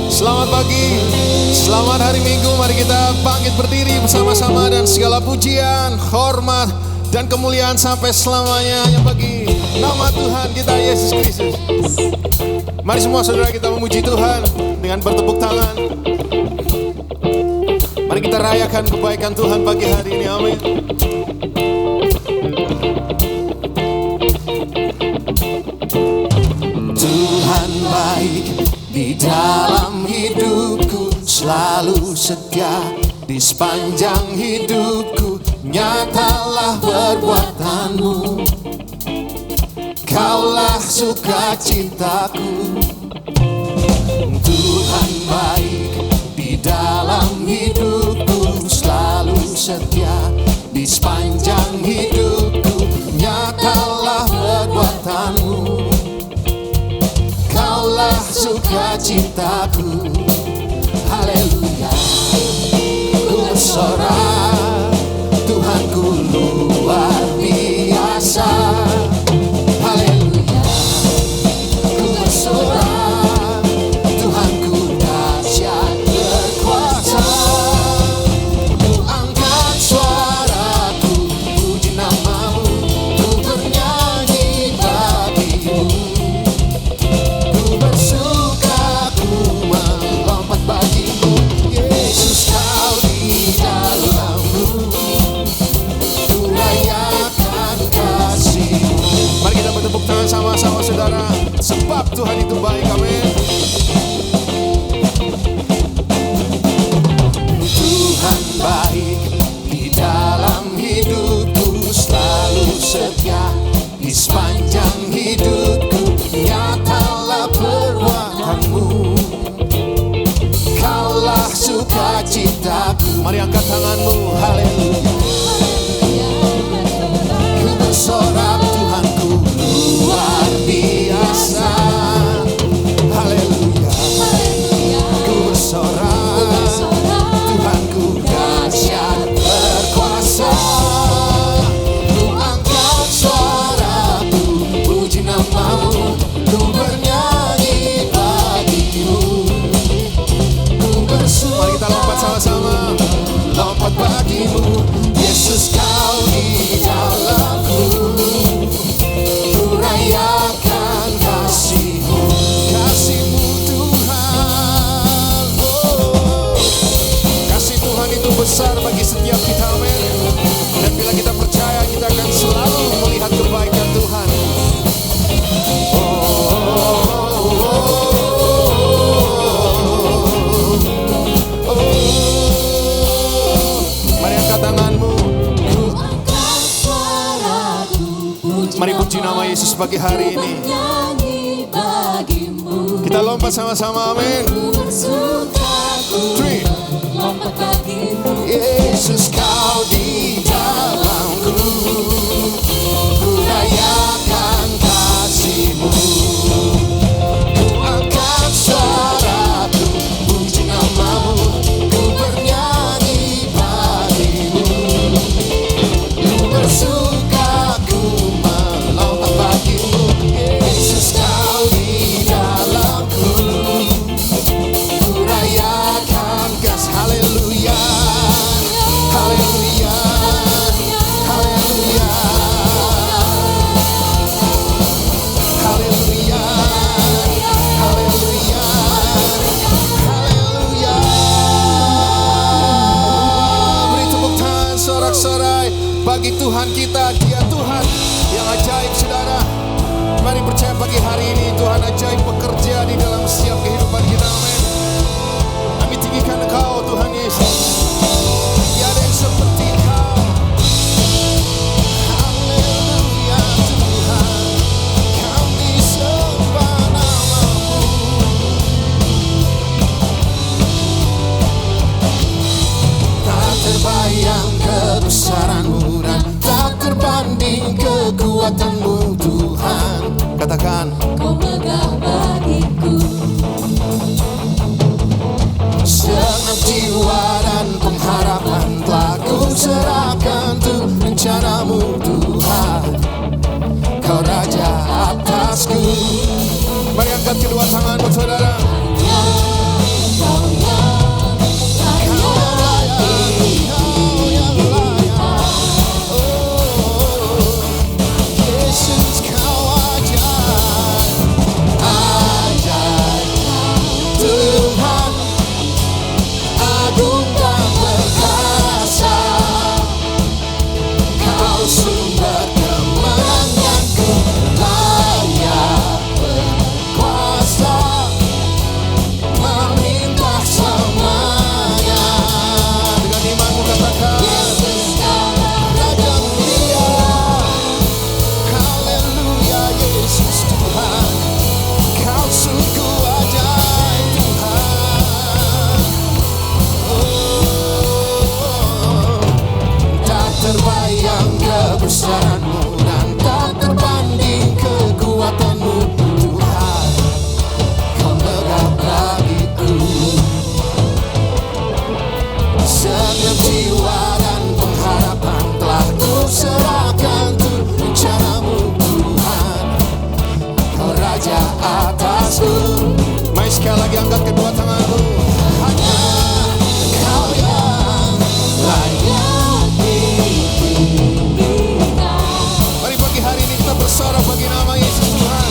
Selamat pagi, selamat hari Minggu. Mari kita bangkit berdiri bersama-sama dan segala pujian, hormat, dan kemuliaan sampai selamanya hanya bagi nama Tuhan kita Yesus Kristus. Mari semua saudara kita memuji Tuhan dengan bertepuk tangan. Mari kita rayakan kebaikan Tuhan pagi hari ini, amin. Tuhan baik di dalam hidupku, selalu setia di sepanjang hidupku. Nyatalah perbuatanmu, Kaulah sukacitaku. Tuhan baik di dalam hidupku, selalu setia di sepanjang hidupku. Nyatalah perbuatanmu, Kaulah sukacitaku. Haleluya. Ku bersorak, Tuhanku luar biasa. Haleluya. Ku bersorak, Tuhanku dahsyat berkuasa. Ku angkat suaraku, puji namamu, ku bernyanyi bagimu. Yesus, Kau di dalamku, ku rayakan kasih-Mu. Mari kita bertepuk tangan sama-sama saudara, sebab Tuhan itu baik, amin. Tuhan baik di dalam hidupku, selalu setia di sepanjang hidupku. Nyatalah perbuatanmu, Kaulah sukacitaku. Mari angkat tanganmu, haleluya. Ku bersorak, Tuhanku luar biasa. Haleluya. Ku bersorak, Tuhanku dahsyat berkuasa. Ku angkat suaraku, puji namamu, ku bernyanyi bagimu. Ku bersuka, Mari kita lompat sama-sama. lompat bagimu. Yesus, Kau di dalamku, ku rayakan kasih-Mu. Kasih-Mu Tuhan, oh. Kasih Tuhan itu besar bagi setiap kita, amin. Dan bila kita percaya, kita akan selalu melihat kebaikan Tuhan. Mari angkat tanganmu. Angkat suaraku, Mari puji nama Yesus pagi hari ini. nyanyi bagimu. Kita lompat sama-sama, amin. Ku bersukaku, 3. lompat bagimu. Yesus, Kau di dalamku, ku rayakan kasih-Mu. Ku angkat suaraku, puji namamu, ku bernyanyi bagimu. Ku bersuka, ku melompat bagimu. Yesus, Kau di dalamku, ku rayakan kasih. Haleluya. Haleluya. Haleluya. Haleluya. Haleluya. Haleluya. Beri tepuk tangan sorak-sorai bagi Tuhan kita. Dia Tuhan yang ajaib, saudara. Mari percaya pagi hari ini Tuhan ajaib bekerja di dalam setiap kehidupan kita, amin. Kami tinggikan Engkau Tuhan Yesus. Tiada yang seperti Engkau. Haleluya Tuhan, kami sembah namamu. kebesaran-Mu dan tak terbanding kekuatan-Mu Tuhan. Katakan, Kau megah bagiku. segenap jiwa dan pengharapan telah ku serahkan untuk rencana-Mu Tuhan. Kau Raja atasku. Mari angkat kedua tanganmu saudara. Kebesaran-Mu dan tak terbanding kekuatan-Mu Tuhan. Kau megah bagiku. Segenap jiwa dan pengharapan telah ku serahkan untuk rencana-Mu Tuhan. Kau Raja atasku. Mari sekali lagi angkat kedua tanganmu. Hanya Kau yang layak. Hari ini kita bersorak bagi nama Yesus Tuhan.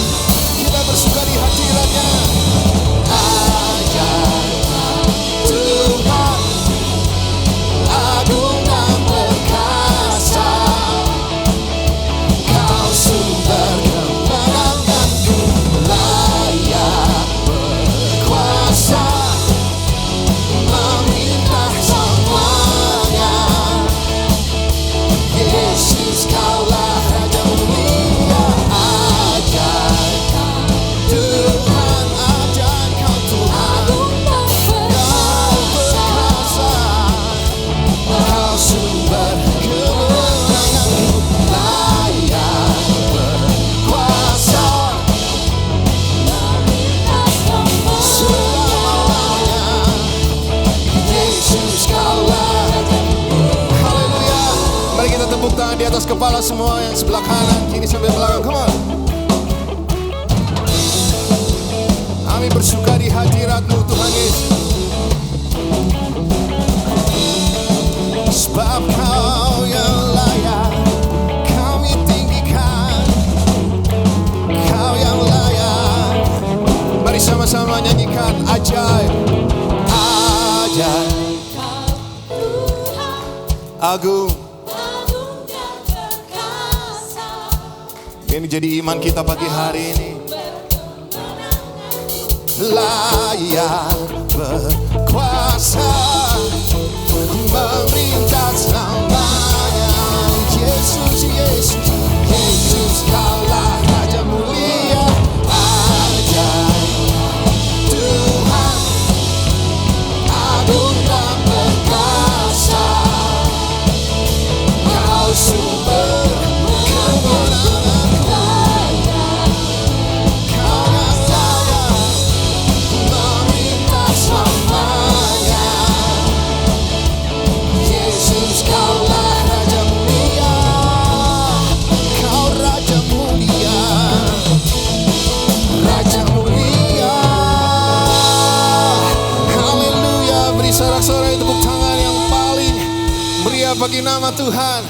Kita bersuka di hadirat-Nya. Ajaib Tuhan, agung dan perkasa. Kau sumber kemenanganku, layak berkuasa, meminta semuanya. Yesus, Kaulah Raja mulia, ajaib Tuhan, ajaib Kau Tuhan. Kau berkuasa, Kau sumber kemenanganku, layak berkuasa selamanya. Yesus, Kaulah. Haleluya. Mari kita tepuk tangan di atas kepala semua yang sebelah kanan, kiri sampai belakang. Come on. Kami bersuka di hadirat-Mu Tuhan Yesus. Sebab Kau yang layak kami tinggikan. Kau yang layak. Mari sama-sama nyanyikan ajaib. Ajaib. Agung. Ini jadi iman kita pagi hari ini. Layak berkuasa, memerintah selamanya. Yesus, Yesus, Yesus, Kaulah Raja mulia, ajaib Tuhan, agung dan perkasa. Kau sumber kemenangan. Sorak-sorai tepuk tangan yang paling meriah bagi nama Tuhan.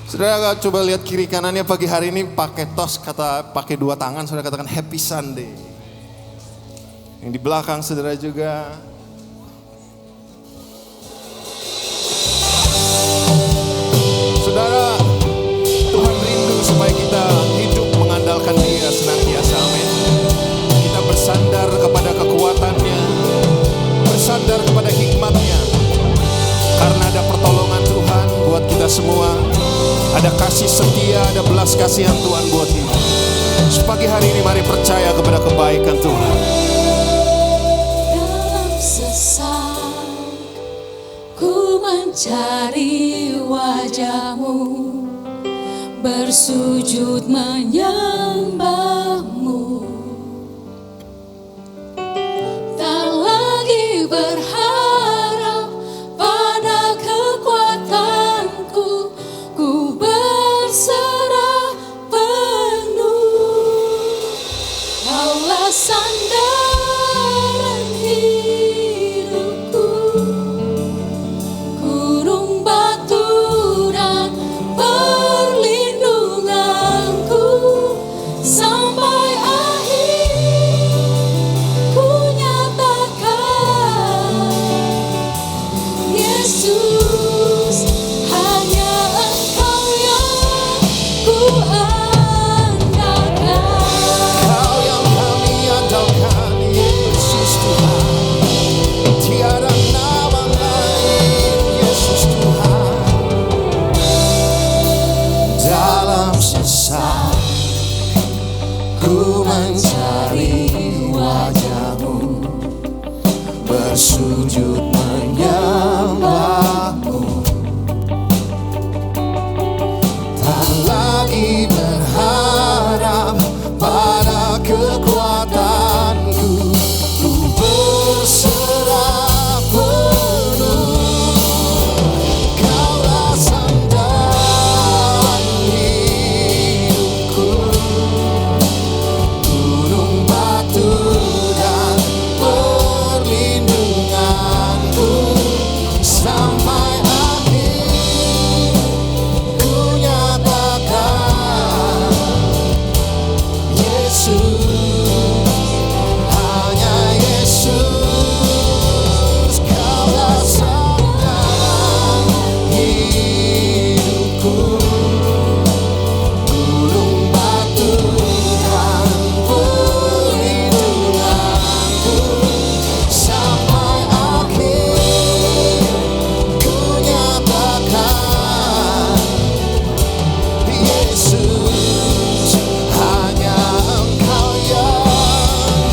Saudara coba lihat kiri kanannya pagi hari ini pakai tos, pakai dua tangan, saudara katakan Happy Sunday. Yang di belakang saudara juga. Saudara, Tuhan rindu supaya kita hidup mengandalkan Dia senantiasa. Amin. Kita bersandar kepada kekuatan-Nya, bersandar kepada hikmat-Nya. Karena ada pertolongan Tuhan buat kita semua. Ada kasih setia, ada belas kasihan Tuhan buat kita. Pagi hari ini mari percaya kepada kebaikan Tuhan. Dalam sesak ku mencari wajah-Mu, bersujud menyembah-Mu. Tak lagi berharap pada kekuatanku, ku berserah penuh. Kaulah sandaran hidupku, gunung batu dan perlindunganku. Sampai akhir ku nyatakan, Yesus, hanya Engkau yang ku andalkan. Kau yang kami andalkan, Yesus Tuhan. Tiada nama lain, Yesus Tuhan. Dalam sesak ku mencari wajah-Mu, bersujud menyembah-Mu. Tak lagi berharap pada kekuatanku, ku berserah penuh. Kaulah sandaran hidupku, gunung batu dan perlindunganku. Sampai akhir ku nyatakan, Yesus, hanya Yesus. Kaulah sandaran hidupku, gunung batu dan perlindunganku. Sampai akhir ku nyatakan, Yesus, hanya Engkau yang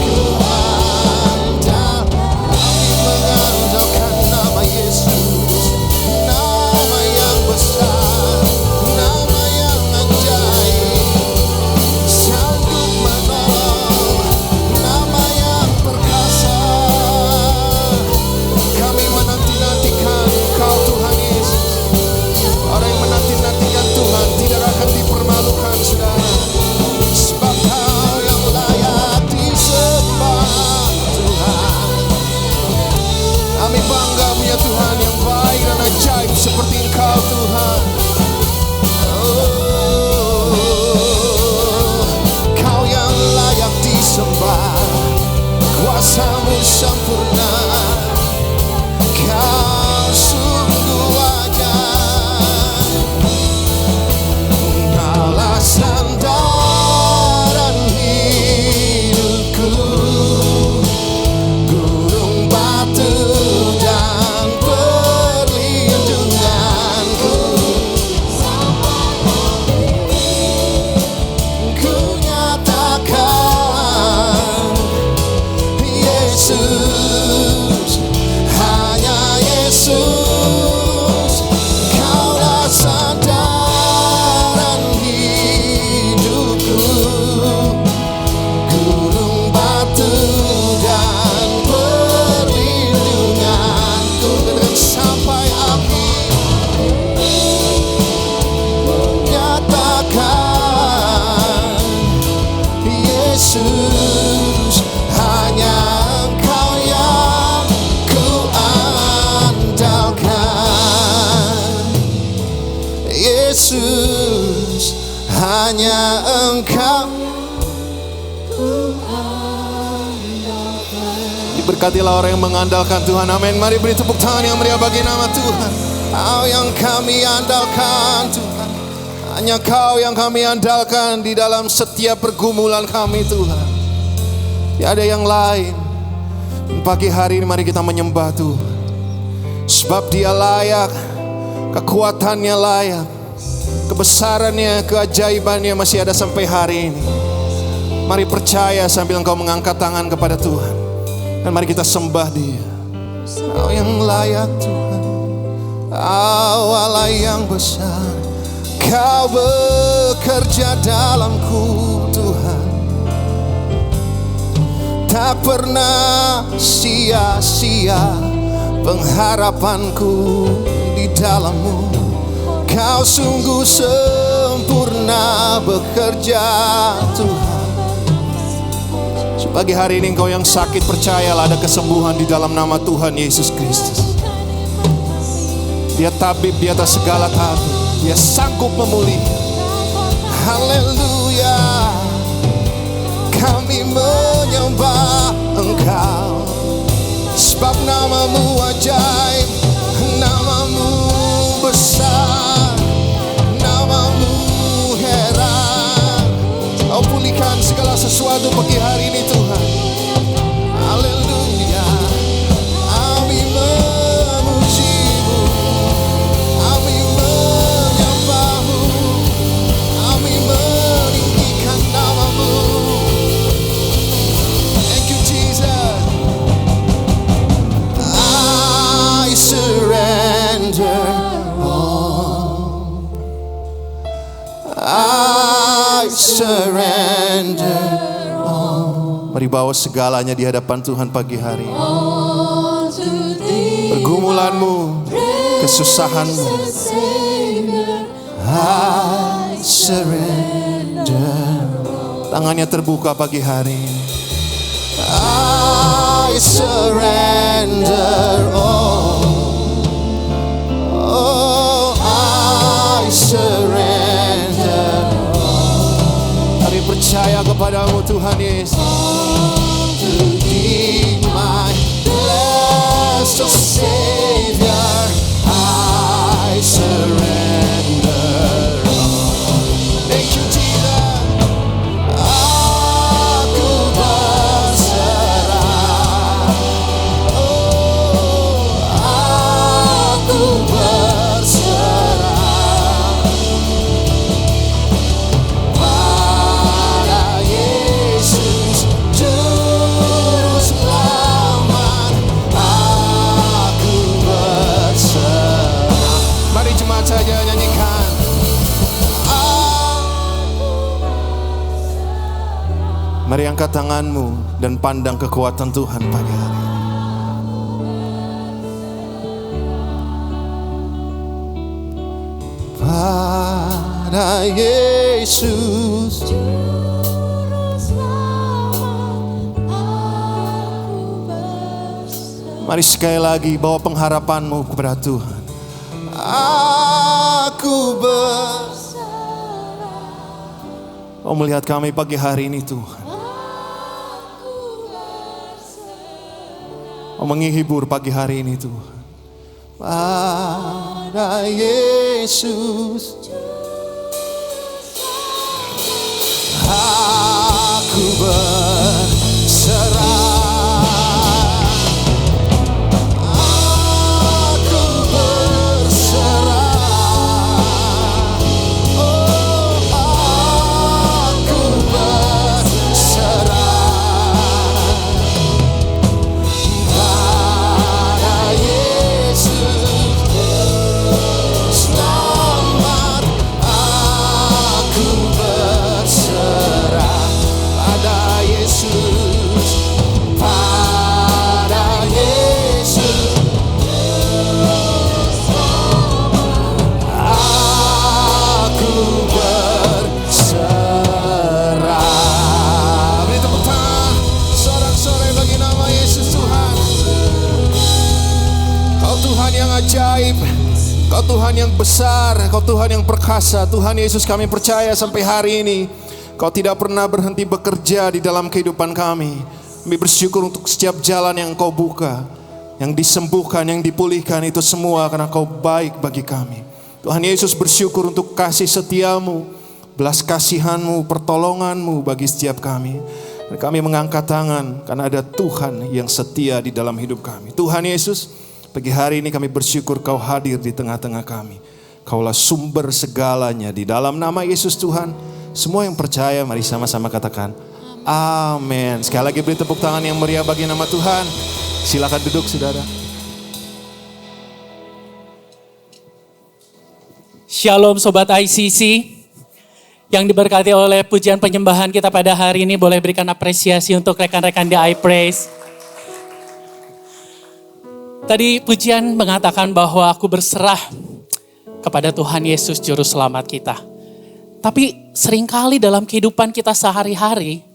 ku andalkan. Kami mengandalkan nama Yesus, nama yang besar, nama yang ajaib, sanggup menolong, nama yang perkasa. Kami menanti-nantikan Engkau Tuhan Yesus. Orang yang menanti-nantikan Tuhan tidak akan dipermalukan, saudara. Sebab Kau yang layak disembah, Tuhan. Kami bangga punya Tuhan yang baik dan ajaib seperti Engkau, Tuhan. Oh, Kau yang layak disembah, kuasa-Mu sempurna. Kau sungguh ajaib. Kaulah sandaran hidupku, gunung batu dan perlindunganku. Ku nyatakan, Yesus, hanya Yesus. Kaulah sandaran hidupku, gunung batu dan perlindunganku. Dan sampai akhir nyatakan, Yesus, hanya Engkau yang ku andalkan. Yesus, hanya Engkau. Diberkatilah orang yang mengandalkan Tuhan. Amin. Mari beri tepuk tangan yang meriah bagi nama Tuhan. Kau yang kami andalkan, Tuhan. Hanya Kau yang kami andalkan di dalam setiap pergumulan kami, Tuhan. Tiada yang lain. Pagi hari ini mari kita menyembah Tuhan. Sebab Dia layak, kekuatannya layak, kebesarannya, keajaibannya masih ada sampai hari ini. Mari percaya sambil engkau mengangkat tangan kepada Tuhan. Dan mari kita sembah Dia. Kau yang layak Tuhan. Allah yang besar, Kau bekerja dalamku Tuhan. Tak pernah sia-sia pengharapanku di dalam-Mu. Kau sungguh sempurna bekerja Tuhan. Pagi hari ini engkau yang sakit, percayalah ada kesembuhan di dalam nama Tuhan Yesus Kristus. Dia tabib di atas segala tabib. Dia sanggup memulihkan. Haleluya. Kami menyembah Engkau, sebab nama-Mu ajaib, nama-Mu besar, nama-Mu heran. Kau pulihkan segala sesuatu pagi hari ini Tuhan. Haleluya. Kami memuji-Mu, kami menyembah-Mu, kami meninggikan nama-Mu. Thank you Jesus. I surrender all. I surrender all. Mari bawa segalanya di hadapan Tuhan pagi hari ini. Pergumulanmu, kesusahanmu, I surrender. Tangannya terbuka pagi hari ini. I surrender all. Oh, I surrender. Kami percaya kepadamu Tuhan Yesus. To be my blessed Savior, I surrender. Thank you Jesus. Aku berserah. Oh, aku berserah pada Yesus Juru Selamat. Aku berserah. Mari jemaat saja nyanyikan. Mari angkat tanganmu dan pandang kekuatan Tuhan pagi hari ini. Pada Yesus mari sekali lagi bawa pengharapanmu kepada Tuhan. Aku berserah. Oh, melihat kami pagi hari ini Tuhan. Oh, menghibur pagi hari ini Tuhan. Pada Yesus aku berserah. Aku berserah. Oh, aku berserah. Pada Yesus selamat. Aku berserah pada Yesus, pada Yesus. Aku berserah. Beri tepuk tangan sorak-sorai bagi nama Yesus Tuhan. Kau Tuhan yang ajaib, Kau Tuhan yang besar, Kau Tuhan yang perkasa. Tuhan Yesus, kami percaya sampai hari ini Kau tidak pernah berhenti bekerja di dalam kehidupan kami. Kami bersyukur untuk setiap jalan yang Kau buka, yang disembuhkan, yang dipulihkan, itu semua karena Kau baik bagi kami. Tuhan Yesus, bersyukur untuk kasih setiamu, belas kasihanmu, pertolonganmu bagi setiap kami. Dan kami mengangkat tangan karena ada Tuhan yang setia di dalam hidup kami. Tuhan Yesus, pagi hari ini kami bersyukur Kau hadir di tengah-tengah kami. Kaulah sumber segalanya. Di dalam nama Yesus Tuhan, semua yang percaya mari sama-sama katakan amin. Sekali lagi beri tepuk tangan yang meriah bagi nama Tuhan. Silakan duduk saudara. Shalom Sobat ICC yang diberkati oleh pujian penyembahan kita pada hari ini. Boleh berikan apresiasi untuk rekan-rekan di iPraise. Tadi pujian mengatakan bahwa aku berserah kepada Tuhan Yesus Juru Selamat kita. Tapi seringkali dalam kehidupan kita sehari-hari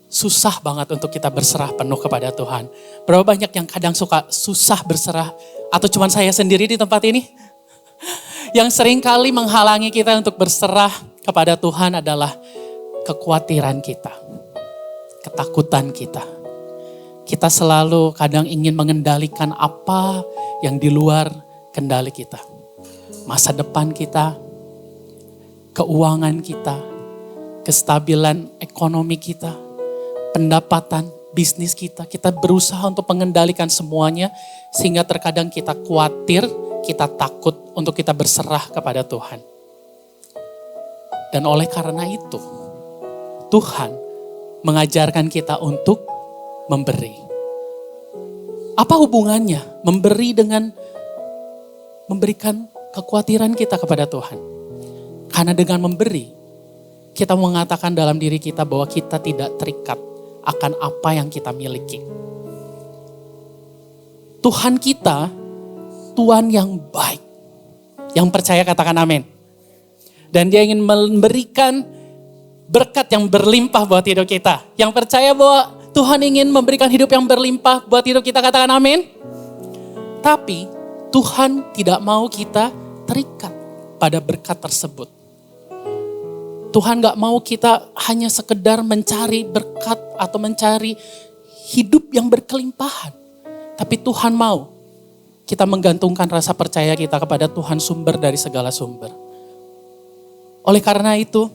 susah banget untuk kita berserah penuh kepada Tuhan. Berapa banyak yang kadang suka susah berserah, atau cuma saya sendiri di tempat ini? Yang seringkali menghalangi kita untuk berserah kepada Tuhan adalah kekhawatiran kita, ketakutan kita. Kita selalu kadang ingin mengendalikan apa yang di luar kendali kita. Masa depan kita, keuangan kita, kestabilan ekonomi kita, pendapatan, bisnis kita. Kita berusaha untuk mengendalikan semuanya sehingga terkadang kita khawatir, kita takut untuk kita berserah kepada Tuhan. Dan oleh karena itu, Tuhan mengajarkan kita untuk memberi. Apa hubungannya memberi dengan memberikan kekhawatiran kita kepada Tuhan? Karena dengan memberi, kita mengatakan dalam diri kita bahwa kita tidak terikat akan apa yang kita miliki. Tuhan kita, Tuhan yang baik. Yang percaya katakan amin. Dan dia ingin memberikan berkat yang berlimpah buat hidup kita. Yang percaya bahwa Tuhan ingin memberikan hidup yang berlimpah buat hidup kita, katakan amin. Tapi Tuhan tidak mau kita terikat pada berkat tersebut. Tuhan gak mau kita hanya sekedar mencari berkat atau mencari hidup yang berkelimpahan. Tapi Tuhan mau kita menggantungkan rasa percaya kita kepada Tuhan, sumber dari segala sumber. Oleh karena itu,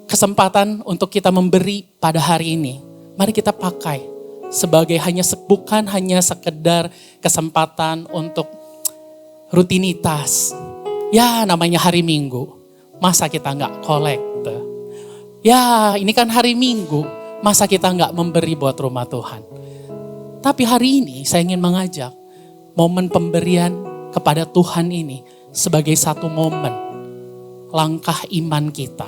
kesempatan untuk kita memberi pada hari ini, mari kita pakai sebagai bukan hanya sekedar kesempatan untuk rutinitas. Ya namanya hari Minggu, masa kita nggak kolekte? Ya ini kan hari Minggu, masa kita nggak memberi buat rumah Tuhan? Tapi hari ini saya ingin mengajak momen pemberian kepada Tuhan ini sebagai satu momen langkah iman kita.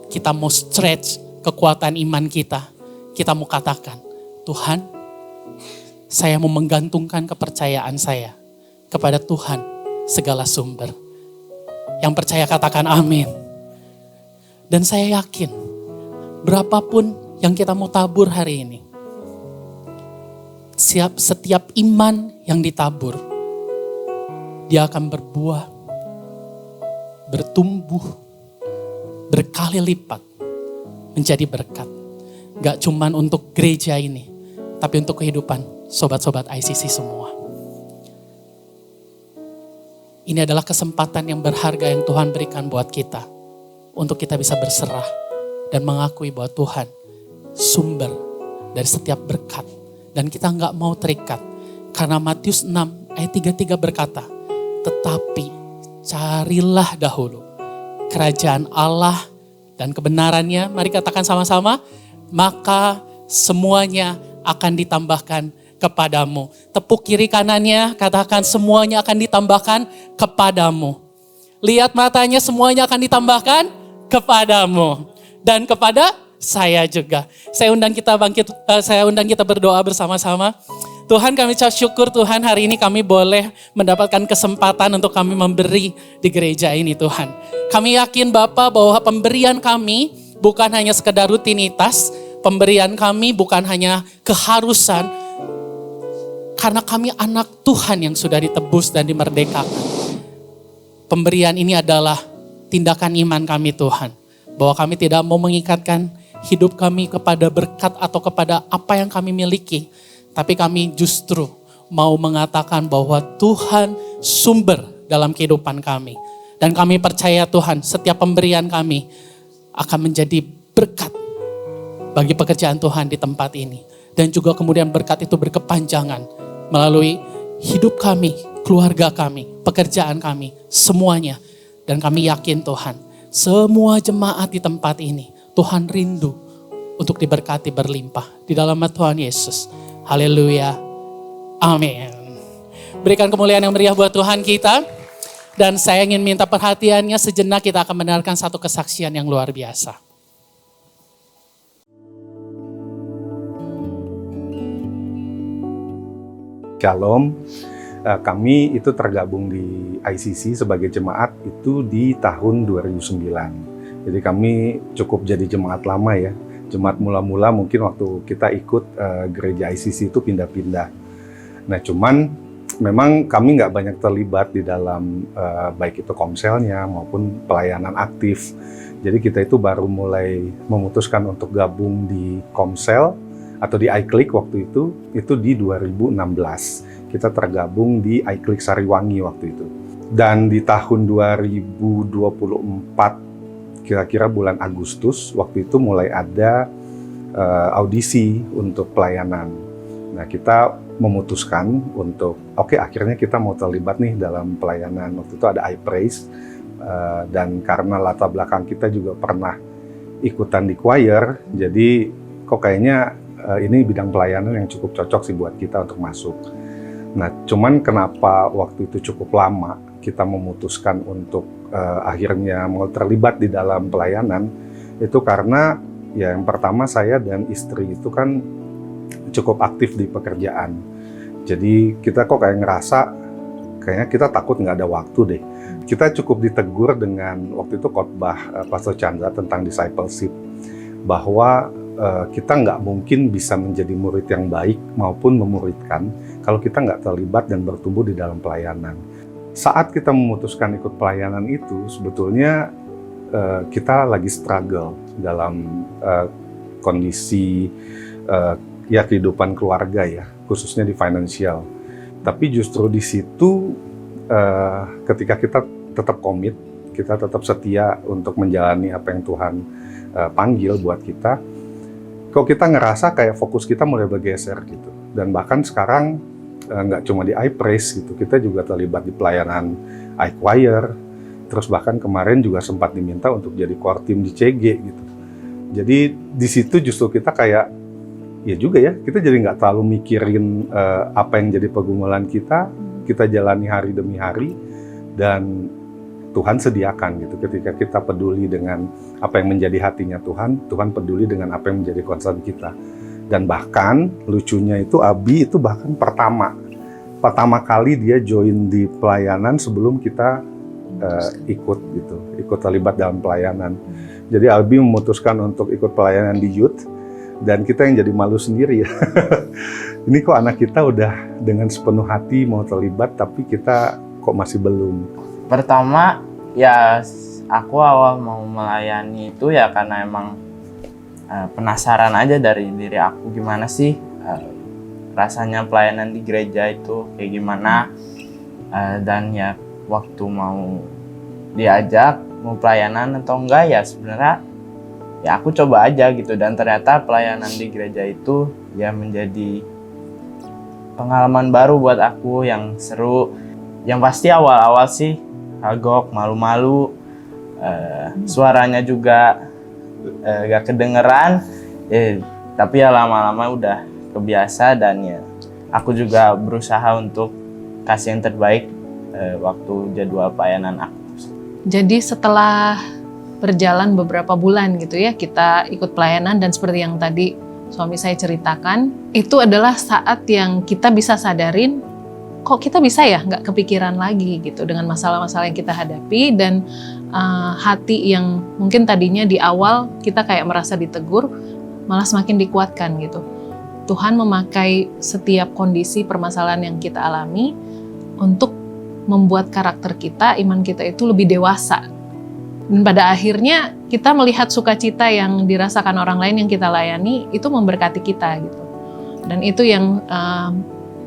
Kita mau stretch kekuatan iman kita. Kita mau katakan, Tuhan, saya mau menggantungkan kepercayaan saya kepada Tuhan segala sumber. Yang percaya katakan amin. Dan saya yakin, berapapun yang kita mau tabur hari ini, setiap iman yang ditabur, dia akan berbuah, bertumbuh, berkali lipat menjadi berkat. Gak cuman untuk gereja ini, tapi untuk kehidupan sobat-sobat ICC semua. Ini adalah kesempatan yang berharga yang Tuhan berikan buat kita, untuk kita bisa berserah dan mengakui bahwa Tuhan sumber dari setiap berkat. Dan kita nggak mau terikat. Karena Matius 6 ayat 33 berkata, tetapi carilah dahulu kerajaan Allah dan kebenarannya. Mari katakan sama-sama, maka semuanya akan ditambahkan kepadamu. Tepuk kiri kanannya, katakan semuanya akan ditambahkan kepadamu. Lihat matanya, semuanya akan ditambahkan kepadamu. Dan kepada saya juga. Saya undang kita berdoa bersama-sama. Tuhan, kami ucap syukur Tuhan, hari ini kami boleh mendapatkan kesempatan untuk kami memberi di gereja ini Tuhan. Kami yakin Bapa bahwa pemberian kami bukan hanya sekedar rutinitas, pemberian kami bukan hanya keharusan, karena kami anak Tuhan yang sudah ditebus dan dimerdekakan. Pemberian ini adalah tindakan iman kami Tuhan, bahwa kami tidak mau mengikatkan hidup kami kepada berkat atau kepada apa yang kami miliki. Tapi kami justru mau mengatakan bahwa Tuhan sumber dalam kehidupan kami. Dan kami percaya Tuhan, setiap pemberian kami akan menjadi berkat bagi pekerjaan Tuhan di tempat ini. Dan juga kemudian berkat itu berkepanjangan melalui hidup kami, keluarga kami, pekerjaan kami, semuanya. Dan kami yakin Tuhan, semua jemaat di tempat ini, Tuhan rindu untuk diberkati berlimpah. Di dalam nama Tuhan Yesus. Haleluya. Amin. Berikan kemuliaan yang meriah buat Tuhan kita. Dan saya ingin minta perhatiannya sejenak, kita akan mendengarkan satu kesaksian yang luar biasa. Shalom, kami itu tergabung di ICC sebagai jemaat itu di tahun 2009. Jadi kami cukup jadi jemaat lama ya. Jemaat mula-mula mungkin waktu kita ikut gereja ICC itu pindah-pindah. Nah cuman memang kami nggak banyak terlibat di dalam baik itu komselnya maupun pelayanan aktif. Jadi kita itu baru mulai memutuskan untuk gabung di komsel atau di iClick waktu itu di 2016. Kita tergabung di iClick Sariwangi waktu itu. Dan di tahun 2024, kira-kira bulan Agustus, waktu itu mulai ada audisi untuk pelayanan. Nah, kita memutuskan untuk, akhirnya kita mau terlibat nih dalam pelayanan. Waktu itu ada iPraise, dan karena latar belakang kita juga pernah ikutan di choir, jadi kok kayaknya ini bidang pelayanan yang cukup cocok sih buat kita untuk masuk. Nah, cuman kenapa waktu itu cukup lama kita memutuskan untuk akhirnya mau terlibat di dalam pelayanan, itu karena ya yang pertama saya dan istri itu kan cukup aktif di pekerjaan. Jadi kita kok kayak ngerasa kayaknya kita takut nggak ada waktu deh. Kita cukup ditegur dengan waktu itu khotbah Pastor Chandra tentang discipleship, bahwa kita nggak mungkin bisa menjadi murid yang baik maupun memuridkan kalau kita nggak terlibat dan bertumbuh di dalam pelayanan. Saat kita memutuskan ikut pelayanan itu, sebetulnya kita lagi struggle dalam kondisi kehidupan keluarga ya, khususnya di financial. Tapi justru di situ ketika kita tetap komit, kita tetap setia untuk menjalani apa yang Tuhan panggil buat kita, kok kita ngerasa kayak fokus kita mulai bergeser gitu. Dan bahkan sekarang nggak cuma di iPraise gitu, kita juga terlibat di pelayanan iChoir, terus bahkan kemarin juga sempat diminta untuk jadi core team di CG gitu. Jadi di situ justru kita kayak, ya juga ya, kita jadi nggak terlalu mikirin apa yang jadi pergumulan kita jalani hari demi hari, dan Tuhan sediakan gitu. Ketika kita peduli dengan apa yang menjadi hatinya Tuhan, Tuhan peduli dengan apa yang menjadi concern kita. Dan bahkan lucunya itu Abi itu bahkan pertama kali dia join di pelayanan sebelum kita ikut terlibat dalam pelayanan. Jadi Abi memutuskan untuk ikut pelayanan di youth, dan kita yang jadi malu sendiri ya. Ini kok anak kita udah dengan sepenuh hati mau terlibat, tapi kita kok masih belum. Pertama, ya aku awal mau melayani itu ya karena emang penasaran aja dari diri aku, gimana sih rasanya pelayanan di gereja itu kayak gimana. Dan ya waktu mau diajak mau pelayanan atau enggak, ya sebenarnya ya aku coba aja gitu. Dan ternyata pelayanan di gereja itu ya menjadi pengalaman baru buat aku yang seru. Yang pasti awal-awal sih agak malu-malu, suaranya juga gak kedengeran, tapi ya lama-lama udah kebiasa. Dan ya aku juga berusaha untuk kasih yang terbaik waktu jadwal pelayanan aku. Jadi setelah berjalan beberapa bulan gitu ya, kita ikut pelayanan, dan seperti yang tadi suami saya ceritakan, itu adalah saat yang kita bisa sadarin, kok kita bisa ya nggak kepikiran lagi gitu dengan masalah-masalah yang kita hadapi. Dan hati yang mungkin tadinya di awal kita kayak merasa ditegur, malah semakin dikuatkan gitu. Tuhan memakai setiap kondisi permasalahan yang kita alami untuk membuat karakter kita, iman kita itu lebih dewasa. Dan pada akhirnya kita melihat sukacita yang dirasakan orang lain yang kita layani, itu memberkati kita gitu. Dan itu yang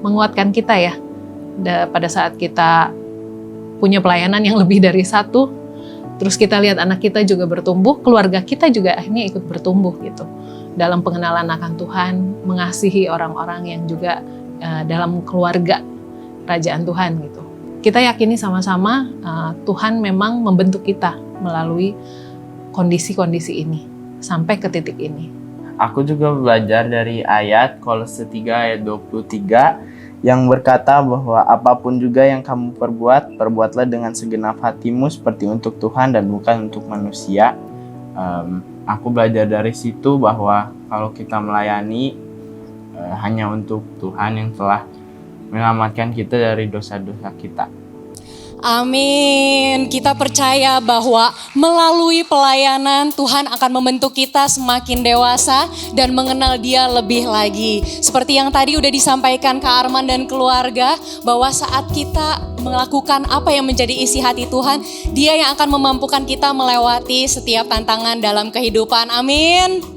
menguatkan kita ya, pada saat kita punya pelayanan yang lebih dari satu, terus kita lihat anak kita juga bertumbuh, keluarga kita juga akhirnya ikut bertumbuh gitu, dalam pengenalan akan Tuhan, mengasihi orang-orang yang juga dalam keluarga kerajaan Tuhan gitu. Kita yakini sama-sama Tuhan memang membentuk kita melalui kondisi-kondisi ini sampai ke titik ini. Aku juga belajar dari ayat Kolose 3 ayat 23 yang berkata bahwa apapun juga yang kamu perbuat, perbuatlah dengan segenap hatimu seperti untuk Tuhan dan bukan untuk manusia. Aku belajar dari situ bahwa kalau kita melayani hanya untuk Tuhan yang telah menyelamatkan kita dari dosa-dosa kita. Amin. Kita percaya bahwa melalui pelayanan Tuhan akan membentuk kita semakin dewasa dan mengenal Dia lebih lagi. Seperti yang tadi udah disampaikan Kak Arman dan keluarga, bahwa saat kita melakukan apa yang menjadi isi hati Tuhan, Dia yang akan memampukan kita melewati setiap tantangan dalam kehidupan. Amin.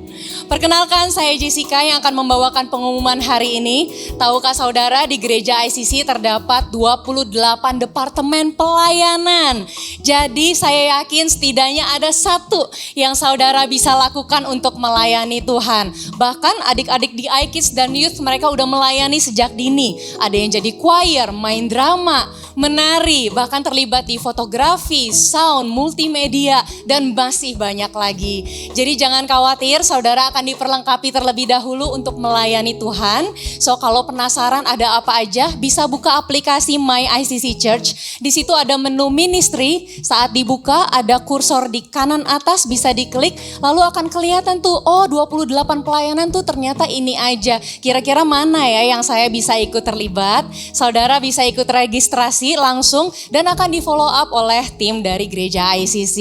Perkenalkan, saya Jessica yang akan membawakan pengumuman hari ini. Tahukah saudara, di gereja ICC terdapat 28 departemen pelayanan. Jadi saya yakin setidaknya ada satu yang saudara bisa lakukan untuk melayani Tuhan. Bahkan adik-adik di iKids dan Youth mereka udah melayani sejak dini. Ada yang jadi choir, main drama, menari, bahkan terlibat di fotografi, sound, multimedia, dan masih banyak lagi. Jadi jangan khawatir, saudara akan diperlengkapi terlebih dahulu untuk melayani Tuhan. So kalau penasaran ada apa aja, bisa buka aplikasi My ICC Church. Di situ ada menu ministry. Saat dibuka ada kursor di kanan atas, bisa diklik. Lalu akan kelihatan tuh, oh 28 pelayanan tuh ternyata ini aja. Kira-kira mana ya yang saya bisa ikut terlibat? Saudara bisa ikut registrasi langsung dan akan di follow up oleh tim dari gereja ICC.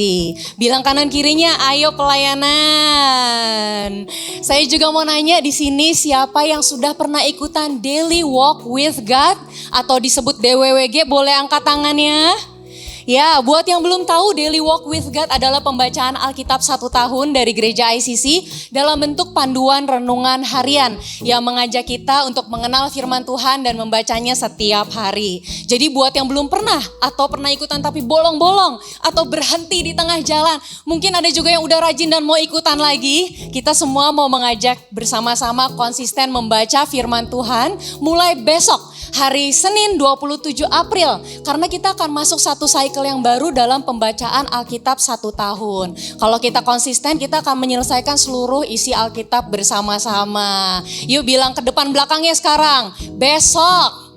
Bilang kanan kirinya, ayo pelayanan. Saya juga mau nanya di sini, siapa yang sudah pernah ikutan Daily Walk with God atau disebut DWWG, boleh angkat tangannya? Ya, buat yang belum tahu, Daily Walk with God adalah pembacaan Alkitab 1 tahun dari gereja ICC dalam bentuk panduan renungan harian yang mengajak kita untuk mengenal firman Tuhan dan membacanya setiap hari. Jadi buat yang belum pernah atau pernah ikutan tapi bolong-bolong atau berhenti di tengah jalan, mungkin ada juga yang udah rajin dan mau ikutan lagi, kita semua mau mengajak bersama-sama konsisten membaca firman Tuhan mulai besok, hari Senin 27 April, karena kita akan masuk satu cycle yang baru dalam pembacaan Alkitab 1 tahun. Kalau kita konsisten, kita akan menyelesaikan seluruh isi Alkitab bersama-sama. Yuk bilang ke depan belakangnya sekarang, besok.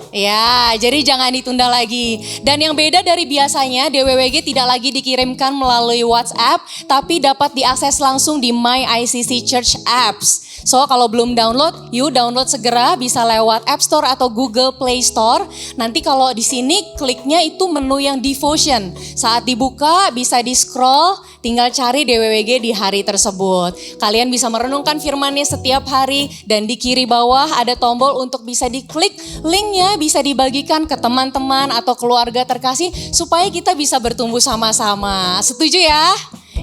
Ya, jadi jangan ditunda lagi. Dan yang beda dari biasanya, DWWG tidak lagi dikirimkan melalui WhatsApp, tapi dapat diakses langsung di My ICC Church Apps. So kalau belum download, yuk download segera, bisa lewat App Store atau Google Play Store. Nanti kalau di sini kliknya itu menu yang devotion. Saat dibuka bisa di scroll, tinggal cari DWWG di hari tersebut. Kalian bisa merenungkan firman-Nya setiap hari dan di kiri bawah ada tombol untuk bisa diklik. Linknya bisa dibagikan ke teman-teman atau keluarga terkasih supaya kita bisa bertumbuh sama-sama. Setuju ya?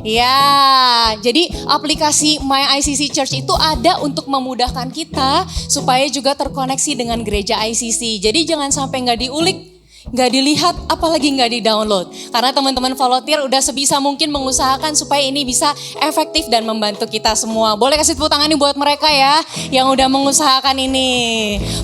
Ya, jadi aplikasi My ICC Church itu ada untuk memudahkan kita supaya juga terkoneksi dengan gereja ICC. Jadi jangan sampai nggak diulik, nggak dilihat, apalagi nggak di-download. Karena teman-teman volunteer udah sebisa mungkin mengusahakan supaya ini bisa efektif dan membantu kita semua. Boleh kasih tepuk tangan nih buat mereka ya yang udah mengusahakan ini.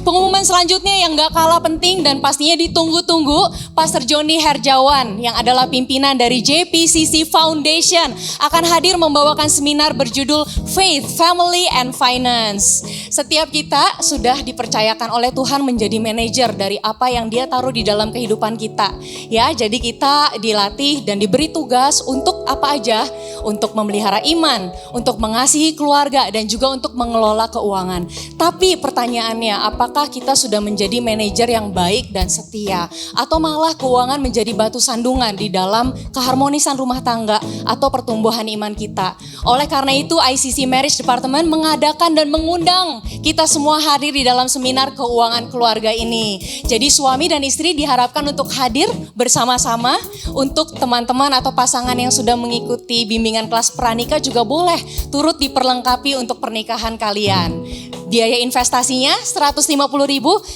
Pengumuman selanjutnya yang nggak kalah penting dan pastinya ditunggu-tunggu, Pastor Joni Herjawan yang adalah pimpinan dari JPCC Foundation akan hadir membawakan seminar berjudul Faith, Family, and Finance. Setiap kita sudah dipercayakan oleh Tuhan menjadi manajer dari apa yang Dia taruh di dalam kehidupan kita. Ya, jadi kita dilatih dan diberi tugas untuk apa aja? Untuk memelihara iman, untuk mengasihi keluarga dan juga untuk mengelola keuangan. Tapi pertanyaannya, apakah kita sudah menjadi manajer yang baik dan setia atau malah keuangan menjadi batu sandungan di dalam keharmonisan rumah tangga atau pertumbuhan iman kita? Oleh karena itu, ICC Marriage Department mengadakan dan mengundang kita semua hadir di dalam seminar keuangan keluarga ini. Jadi suami dan istri diharapkan untuk hadir bersama-sama. Untuk teman-teman atau pasangan yang sudah mengikuti bimbingan kelas pranikah juga boleh turut diperlengkapi untuk pernikahan kalian. Biaya investasinya 150.000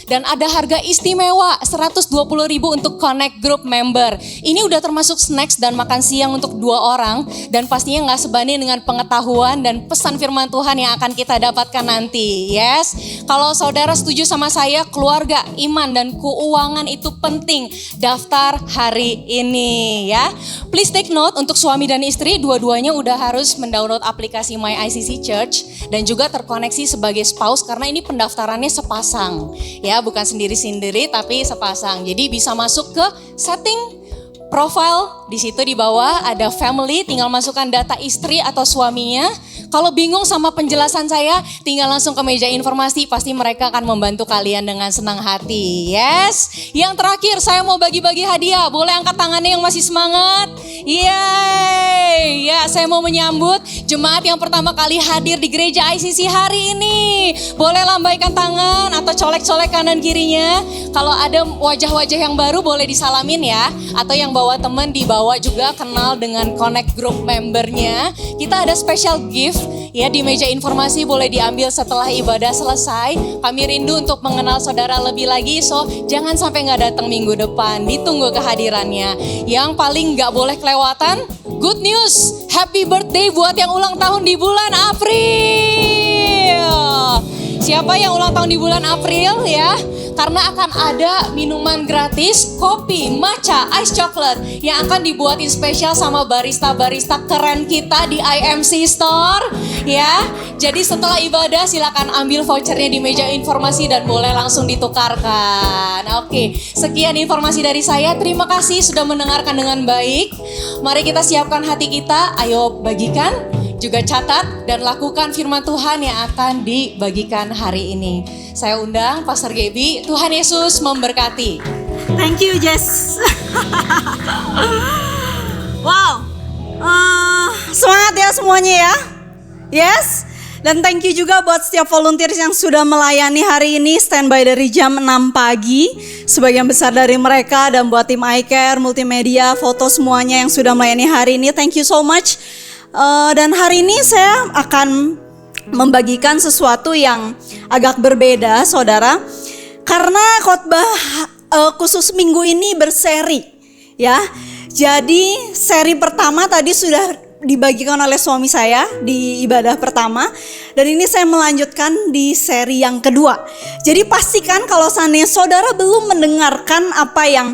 dan ada harga istimewa 120.000 untuk Connect Group member. Ini udah termasuk snacks dan makan siang untuk 2 orang dan pastinya nggak sebanding dengan pengetahuan dan pesan firman Tuhan yang akan kita dapatkan nanti. Yes, kalau saudara setuju sama saya, keluarga, iman dan keuangan itu penting. Daftar hari ini ya. Please take note, untuk suami dan istri dua-duanya udah harus mendownload aplikasi My ICC Church dan juga terkoneksi sebagai spouse karena ini pendaftarannya sepasang. Ya, bukan sendiri-sendiri tapi sepasang. Jadi bisa masuk ke setting profile, di situ di bawah ada family, tinggal masukkan data istri atau suaminya. Kalau bingung sama penjelasan saya, tinggal langsung ke meja informasi, pasti mereka akan membantu kalian dengan senang hati. Yes. Yang terakhir, saya mau bagi-bagi hadiah. Boleh angkat tangannya yang masih semangat? Yeay. Ya, saya mau menyambut jemaat yang pertama kali hadir di gereja ICC hari ini. Boleh lambaikan tangan atau colek-colek kanan kirinya. Kalau ada wajah-wajah yang baru boleh disalamin ya. Atau yang bawa teman dibawa juga, kenal dengan connect group membernya. Kita ada special gift ya di meja informasi, boleh diambil setelah ibadah selesai. Kami rindu untuk mengenal saudara lebih lagi, so jangan sampai nggak datang minggu depan, ditunggu kehadirannya. Yang paling nggak boleh kelewatan, good news, happy birthday buat yang ulang tahun di bulan April. Siapa yang ulang tahun di bulan April ya? Karena akan ada minuman gratis, kopi, matcha, ice chocolate yang akan dibuatin spesial sama barista-barista keren kita di IMC Store ya. Jadi setelah ibadah silakan ambil vouchernya di meja informasi dan boleh langsung ditukarkan. Oke, sekian informasi dari saya. Terima kasih sudah mendengarkan dengan baik. Mari kita siapkan hati kita, ayo bagikan, juga catat dan lakukan firman Tuhan yang akan dibagikan hari ini. Saya undang Pastor Gaby. Tuhan Yesus memberkati. Thank you, Jess. Wow. Semangat ya semuanya ya. Yes. Dan thank you juga buat setiap volunteers yang sudah melayani hari ini, standby dari jam 6 pagi. Sebagian besar dari mereka, dan buat tim iCare, multimedia, foto semuanya yang sudah melayani hari ini. Thank you so much. Dan hari ini saya akan membagikan sesuatu yang agak berbeda, saudara. Karena khotbah khusus minggu ini berseri, ya. Jadi seri pertama tadi sudah dibagikan oleh suami saya di ibadah pertama, dan ini saya melanjutkan di seri yang kedua. Jadi pastikan kalau seandainya saudara belum mendengarkan apa yang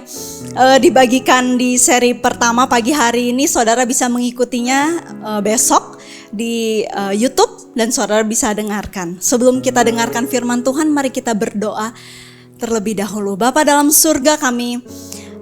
dibagikan di seri pertama pagi hari ini, saudara bisa mengikutinya besok di YouTube dan saudara bisa dengarkan. Sebelum kita dengarkan firman Tuhan, mari kita berdoa terlebih dahulu. Bapa dalam surga, kami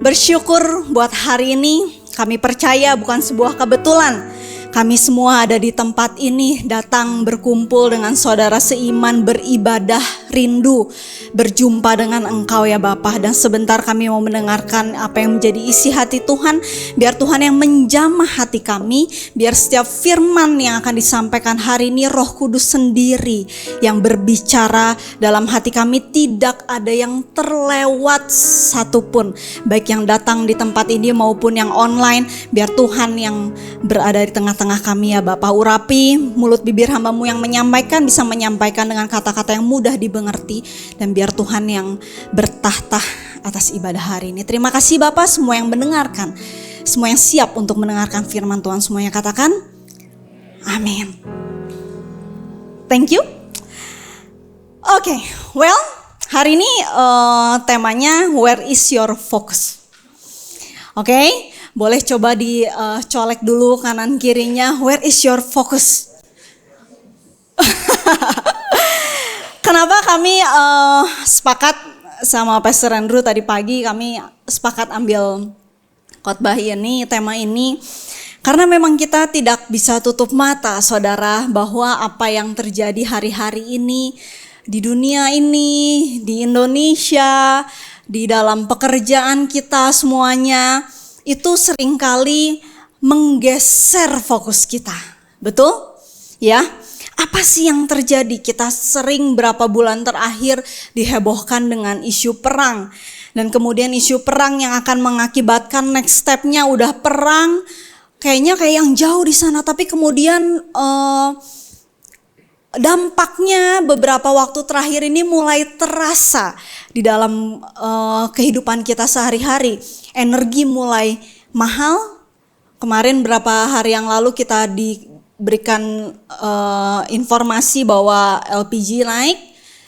bersyukur buat hari ini. Kami percaya bukan sebuah kebetulan kami semua ada di tempat ini, datang berkumpul dengan saudara seiman, beribadah, rindu berjumpa dengan Engkau ya Bapa. Dan sebentar kami mau mendengarkan apa yang menjadi isi hati Tuhan. Biar Tuhan yang menjamah hati kami, biar setiap firman yang akan disampaikan hari ini Roh Kudus sendiri yang berbicara dalam hati kami. Tidak ada yang terlewat satupun, baik yang datang di tempat ini maupun yang online. Biar Tuhan yang berada di tengah-tengah kami ya Bapak. Urapi mulut bibir hamba-Mu yang menyampaikan, bisa menyampaikan dengan kata-kata yang mudah dimengerti. Dan biar Tuhan yang bertahta atas ibadah hari ini. Terima kasih Bapak, semua yang mendengarkan, semua yang siap untuk mendengarkan firman Tuhan, semuanya katakan amin. Thank you. Oke, well, hari ini temanya where is your focus. Oke. Boleh coba dicolek dulu kanan kirinya. Where is your focus? Kenapa kami sepakat sama Pastor Andrew tadi pagi, kami sepakat ambil khotbah ini, tema ini. Karena memang kita tidak bisa tutup mata, saudara, bahwa apa yang terjadi hari-hari ini di dunia ini, di Indonesia, di dalam pekerjaan kita semuanya, itu seringkali menggeser fokus kita. Betul? Ya. Apa sih yang terjadi? Kita sering berapa bulan terakhir dihebohkan dengan isu perang. Dan kemudian isu perang yang akan mengakibatkan next step-nya udah perang. Kayaknya kayak yang jauh di sana. Tapi kemudian dampaknya beberapa waktu terakhir ini mulai terasa di dalam kehidupan kita sehari-hari. Energi mulai mahal. Kemarin berapa hari yang lalu kita diberikan informasi bahwa LPG naik,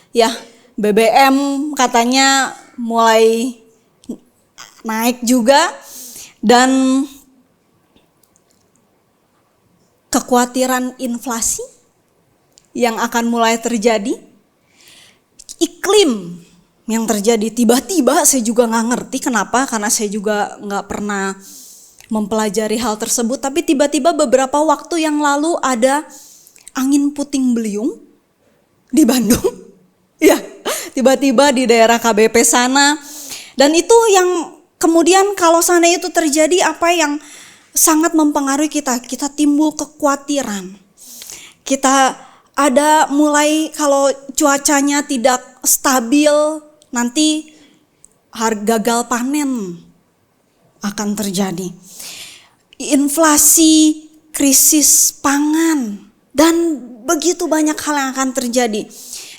ya BBM katanya mulai naik juga, dan kekhawatiran inflasi yang akan mulai terjadi iklim yang terjadi. Tiba-tiba saya juga nggak ngerti kenapa, karena saya juga nggak pernah mempelajari hal tersebut. Tapi tiba-tiba beberapa waktu yang lalu ada angin puting beliung di Bandung. Ya, tiba-tiba di daerah KBP sana. Dan itu yang kemudian kalau sana itu terjadi, apa yang sangat mempengaruhi kita. Kita timbul kekhawatiran. Kita ada mulai kalau cuacanya tidak stabil, nanti gagal panen akan terjadi. Inflasi, krisis pangan, dan begitu banyak hal yang akan terjadi.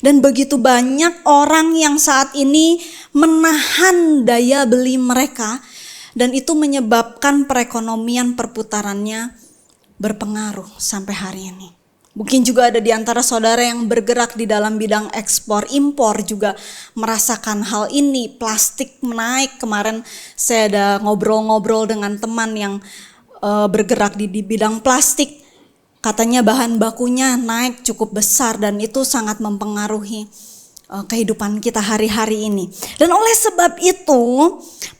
Dan begitu banyak orang yang saat ini menahan daya beli mereka, dan itu menyebabkan perekonomian perputarannya berpengaruh sampai hari ini. Mungkin juga ada di antara saudara yang bergerak di dalam bidang ekspor impor juga merasakan hal ini. Plastik menaik. Kemarin saya ada ngobrol-ngobrol dengan teman yang bergerak di bidang plastik. Katanya bahan bakunya naik cukup besar dan itu sangat mempengaruhi kehidupan kita hari-hari ini. Dan oleh sebab itu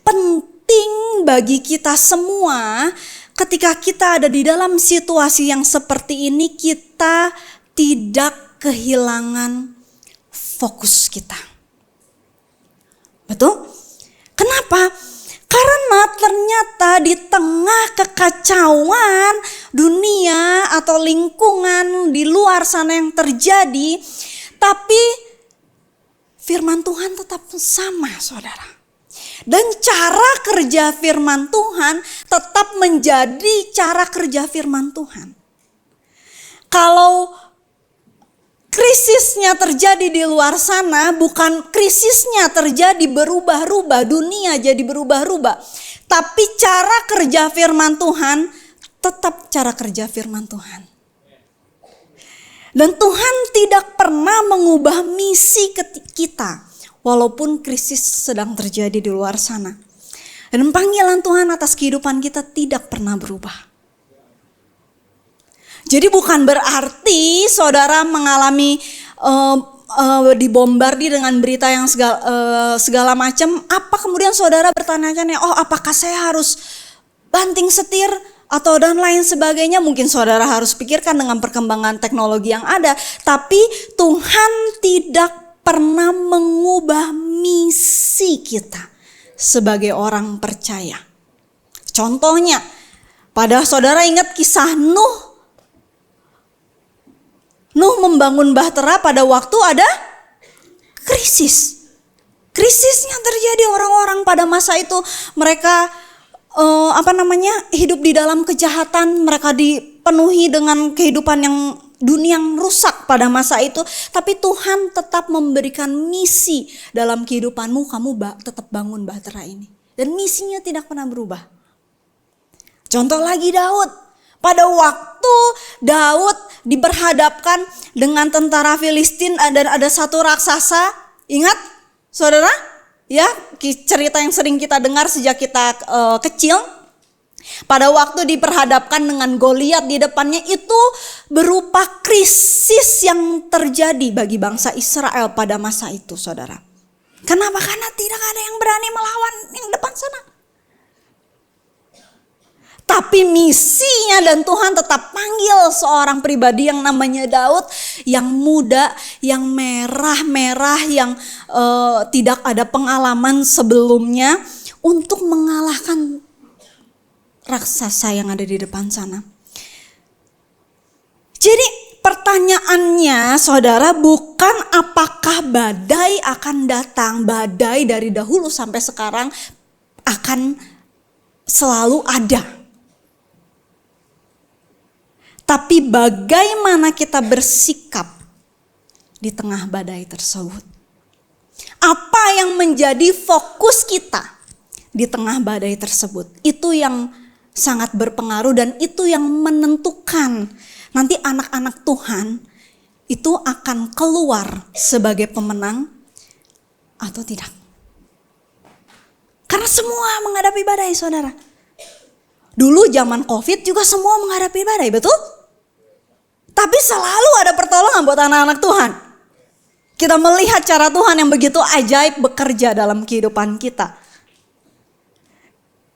penting bagi kita semua, ketika kita ada di dalam situasi yang seperti ini, kita tidak kehilangan fokus kita. Betul? Kenapa? Karena ternyata di tengah kekacauan dunia atau lingkungan di luar sana yang terjadi, tapi firman Tuhan tetap sama, saudara. Dan cara kerja firman Tuhan tetap menjadi cara kerja firman Tuhan. Kalau krisisnya terjadi di luar sana, bukan krisisnya terjadi berubah-ubah, dunia jadi berubah-ubah. Tapi cara kerja firman Tuhan tetap cara kerja firman Tuhan. Dan Tuhan tidak pernah mengubah misi kita. Walaupun krisis sedang terjadi di luar sana. Dan panggilan Tuhan atas kehidupan kita tidak pernah berubah. Jadi bukan berarti saudara mengalami dibombardir dengan berita yang segala macam. Apa kemudian saudara bertanya-tanya, oh apakah saya harus banting setir atau dan lain sebagainya. Mungkin saudara harus pikirkan dengan perkembangan teknologi yang ada. Tapi Tuhan tidak pernah mengubah misi kita sebagai orang percaya. Contohnya, pada saudara ingat kisah Nuh. Nuh membangun bahtera pada waktu ada krisis. Krisisnya terjadi, orang-orang pada masa itu mereka hidup di dalam kejahatan, mereka dipenuhi dengan kehidupan yang dunia yang rusak pada masa itu, tapi Tuhan tetap memberikan misi dalam kehidupanmu, kamu tetap bangun bahtera ini. Dan misinya tidak pernah berubah. Contoh lagi Daud. Pada waktu Daud diperhadapkan dengan tentara Filistin dan ada satu raksasa, ingat saudara? Ya, cerita yang sering kita dengar sejak kita kecil. Pada waktu diperhadapkan dengan Goliat di depannya, itu berupa krisis yang terjadi bagi bangsa Israel pada masa itu, saudara. Kenapa? Karena tidak ada yang berani melawan yang depan sana. Tapi misinya dan Tuhan tetap panggil seorang pribadi yang namanya Daud, yang muda, yang merah-merah, yang tidak ada pengalaman sebelumnya, untuk mengalahkan raksasa yang ada di depan sana. Jadi pertanyaannya saudara bukan apakah badai akan datang. Badai dari dahulu sampai sekarang akan selalu ada. Tapi bagaimana kita bersikap di tengah badai tersebut? Apa yang menjadi fokus kita di tengah badai tersebut? Itu yang sangat berpengaruh dan itu yang menentukan nanti anak-anak Tuhan itu akan keluar sebagai pemenang atau tidak. Karena semua menghadapi badai, saudara. Dulu zaman COVID juga semua menghadapi badai, betul? Tapi selalu ada pertolongan buat anak-anak Tuhan. Kita melihat cara Tuhan yang begitu ajaib bekerja dalam kehidupan kita.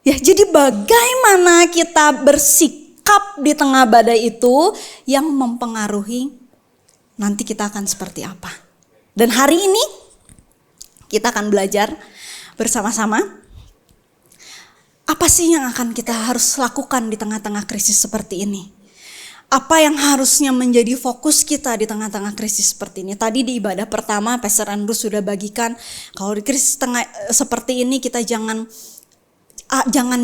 Ya, jadi bagaimana kita bersikap di tengah badai itu yang mempengaruhi nanti kita akan seperti apa. Dan hari ini kita akan belajar bersama-sama apa sih yang akan kita harus lakukan di tengah-tengah krisis seperti ini. Apa yang harusnya menjadi fokus kita di tengah-tengah krisis seperti ini. Tadi di ibadah pertama Pastor Andrew sudah bagikan, kalau di krisis tengah seperti ini kita jangan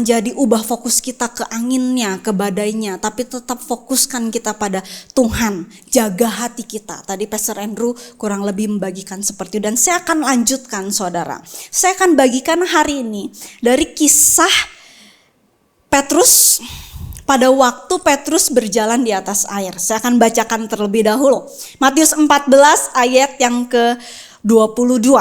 jadi ubah fokus kita ke anginnya, ke badainya, tapi tetap fokuskan kita pada Tuhan, jaga hati kita. Tadi Pastor Andrew kurang lebih membagikan seperti itu, dan saya akan lanjutkan saudara. Saya akan bagikan hari ini dari kisah Petrus pada waktu Petrus berjalan di atas air. Saya akan bacakan terlebih dahulu. Matius 14 ayat yang ke-22.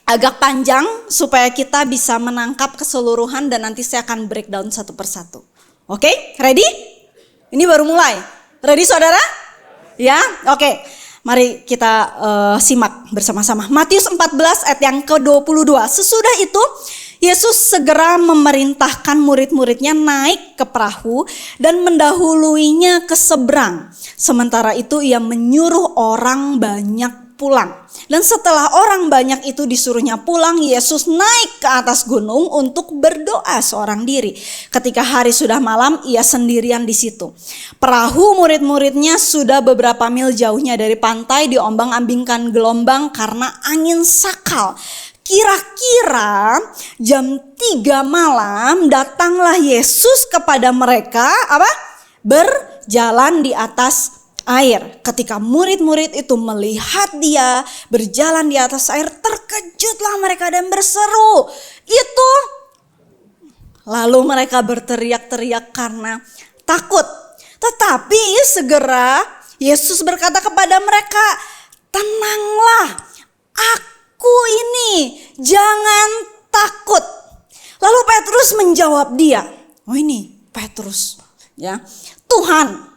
Agak panjang supaya kita bisa menangkap keseluruhan dan nanti saya akan breakdown satu persatu. Oke, ready? Ini baru mulai. Ready saudara? Ya, oke. Mari kita simak bersama-sama. Matius 14 ayat yang ke-22. Sesudah itu Yesus segera memerintahkan murid-muridnya naik ke perahu dan mendahuluinya ke seberang. Sementara itu ia menyuruh orang banyak pulang. Dan setelah orang banyak itu disuruhnya pulang, Yesus naik ke atas gunung untuk berdoa seorang diri. Ketika hari sudah malam, ia sendirian di situ. Perahu murid-muridnya sudah beberapa mil jauhnya dari pantai, diombang-ambingkan gelombang karena angin sakal. Kira-kira jam 3 malam datanglah Yesus kepada mereka berjalan di atas air. Ketika murid-murid itu melihat dia berjalan di atas air, terkejutlah mereka dan berseru. Itu lalu mereka berteriak-teriak karena takut. Tetapi segera Yesus berkata kepada mereka, "Tenanglah, Aku ini, jangan takut." Lalu Petrus menjawab dia. Oh ini Petrus ya. "Tuhan,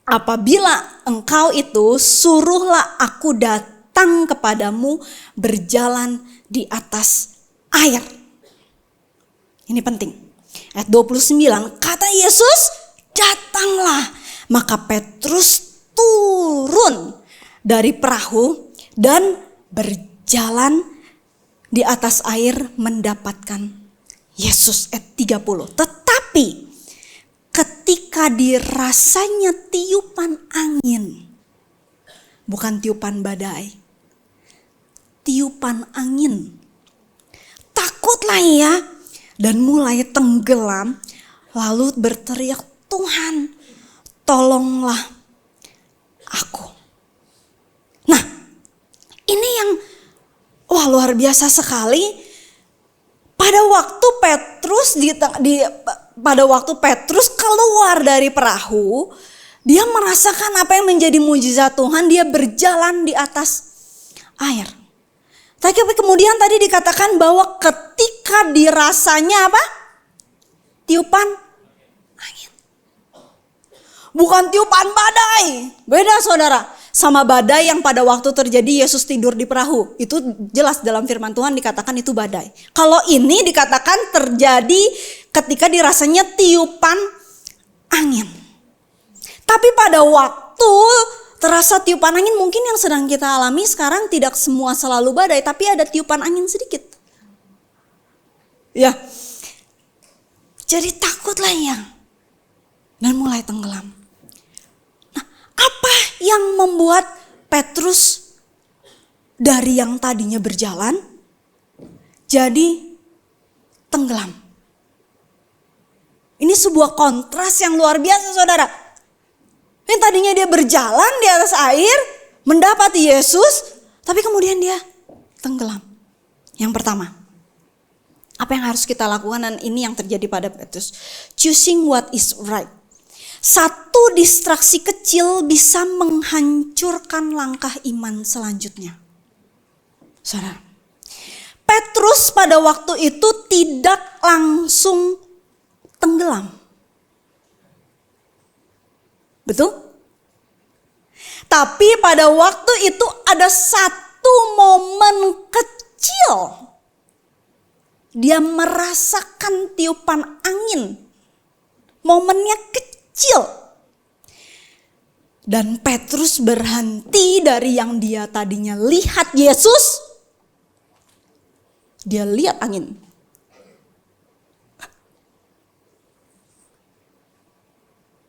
apabila engkau itu, suruhlah aku datang kepadamu berjalan di atas air." Ini penting. Ayat 29, kata Yesus, "Datanglah." Maka Petrus turun dari perahu dan berjalan di atas air mendapatkan Yesus. Ayat 30. Tetapi ketika dirasanya tiupan angin, bukan tiupan badai, tiupan angin, takutlah ia dan mulai tenggelam, lalu berteriak, "Tuhan, tolonglah aku." Nah, ini yang luar biasa sekali. Pada waktu Petrus keluar dari perahu, dia merasakan apa yang menjadi mujizat Tuhan, dia berjalan di atas air. Tapi kemudian tadi dikatakan bahwa ketika dirasanya tiupan angin. Bukan tiupan badai. Beda saudara. Sama badai yang pada waktu terjadi Yesus tidur di perahu. Itu jelas dalam firman Tuhan dikatakan itu badai. Kalau ini dikatakan terjadi ketika dirasanya tiupan angin. Tapi pada waktu terasa tiupan angin, mungkin yang sedang kita alami sekarang tidak semua selalu badai, tapi ada tiupan angin sedikit. Ya. Jadi takutlah ia dan mulai tenggelam. Apa yang membuat Petrus dari yang tadinya berjalan jadi tenggelam? Ini sebuah kontras yang luar biasa saudara. Ini tadinya dia berjalan di atas air, mendapati Yesus, tapi kemudian dia tenggelam. Yang pertama, apa yang harus kita lakukan, dan ini yang terjadi pada Petrus. Choosing what is right. Satu distraksi kecil bisa menghancurkan langkah iman selanjutnya. Saudara, Petrus pada waktu itu tidak langsung tenggelam. Betul? Tapi pada waktu itu ada satu momen kecil. Dia merasakan tiupan angin. Momennya kecil. Dan Petrus berhenti dari yang dia tadinya lihat Yesus. Dia lihat angin.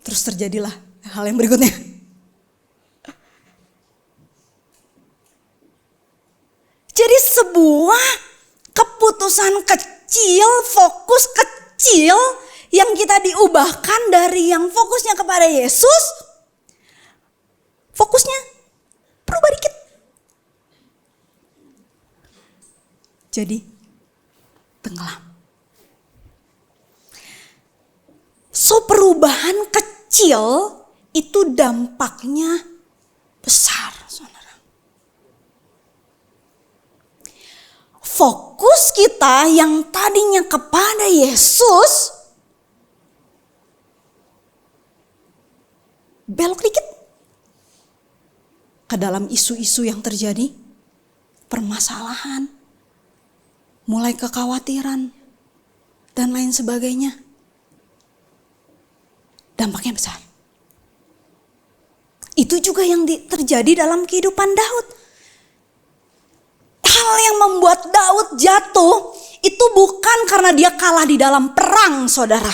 Terus terjadilah hal yang berikutnya. Jadi sebuah keputusan kecil, fokus kecil yang kita diubahkan dari yang fokusnya kepada Yesus, fokusnya berubah dikit. Jadi tenggelam. So perubahan kecil itu dampaknya besar, saudara. Fokus kita yang tadinya kepada Yesus belok dikit ke dalam isu-isu yang terjadi, permasalahan, mulai kekhawatiran, dan lain sebagainya. Dampaknya besar. Itu juga yang terjadi dalam kehidupan Daud. Hal yang membuat Daud jatuh itu bukan karena dia kalah di dalam perang, saudara.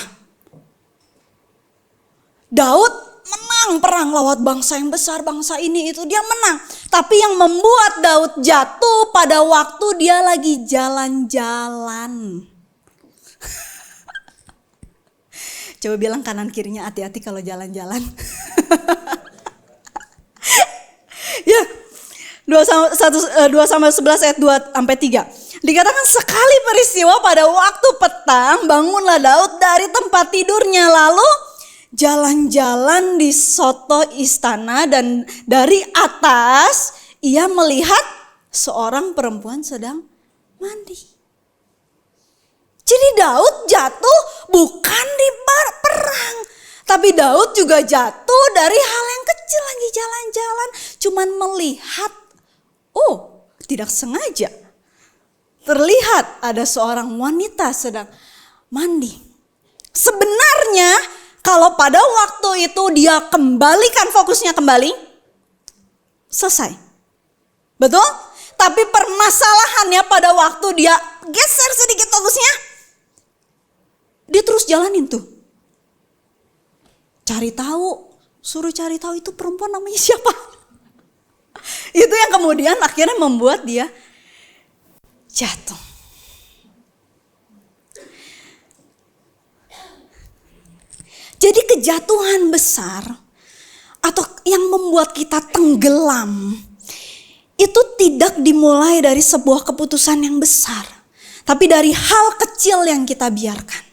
Daud menang perang lewat bangsa yang besar, bangsa ini itu dia menang. Tapi yang membuat Daud jatuh pada waktu dia lagi jalan-jalan. Coba bilang kanan kirinya hati-hati kalau jalan-jalan. Ya, 2 Samuel 11 ayat 2 sampai 3. Dikatakan sekali peristiwa pada waktu petang bangunlah Daud dari tempat tidurnya, lalu jalan-jalan di soto istana, dan dari atas ia melihat seorang perempuan sedang mandi. Jadi Daud jatuh bukan di perang, tapi Daud juga jatuh dari hal yang kecil, lagi jalan-jalan, cuman melihat, tidak sengaja terlihat ada seorang wanita sedang mandi. Sebenarnya kalau pada waktu itu dia kembalikan fokusnya kembali, selesai. Betul? Tapi permasalahannya pada waktu dia geser sedikit fokusnya, dia terus jalanin tuh. Suruh cari tahu itu perempuan namanya siapa. Itu yang kemudian akhirnya membuat dia jatuh. Jadi kejatuhan besar atau yang membuat kita tenggelam itu tidak dimulai dari sebuah keputusan yang besar, tapi dari hal kecil yang kita biarkan.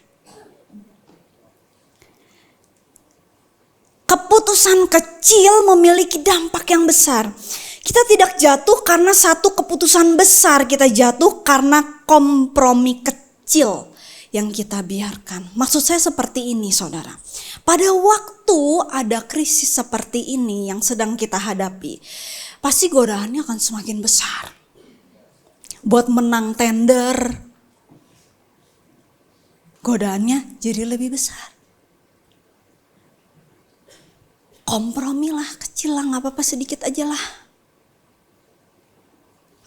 Keputusan kecil memiliki dampak yang besar. Kita tidak jatuh karena satu keputusan besar, kita jatuh karena kompromi kecil yang kita biarkan. Maksud saya seperti ini, saudara. Pada waktu ada krisis seperti ini yang sedang kita hadapi, pasti godaannya akan semakin besar. Buat menang tender, godaannya jadi lebih besar. Kompromilah, kecil lah, gak apa-apa, sedikit aja lah.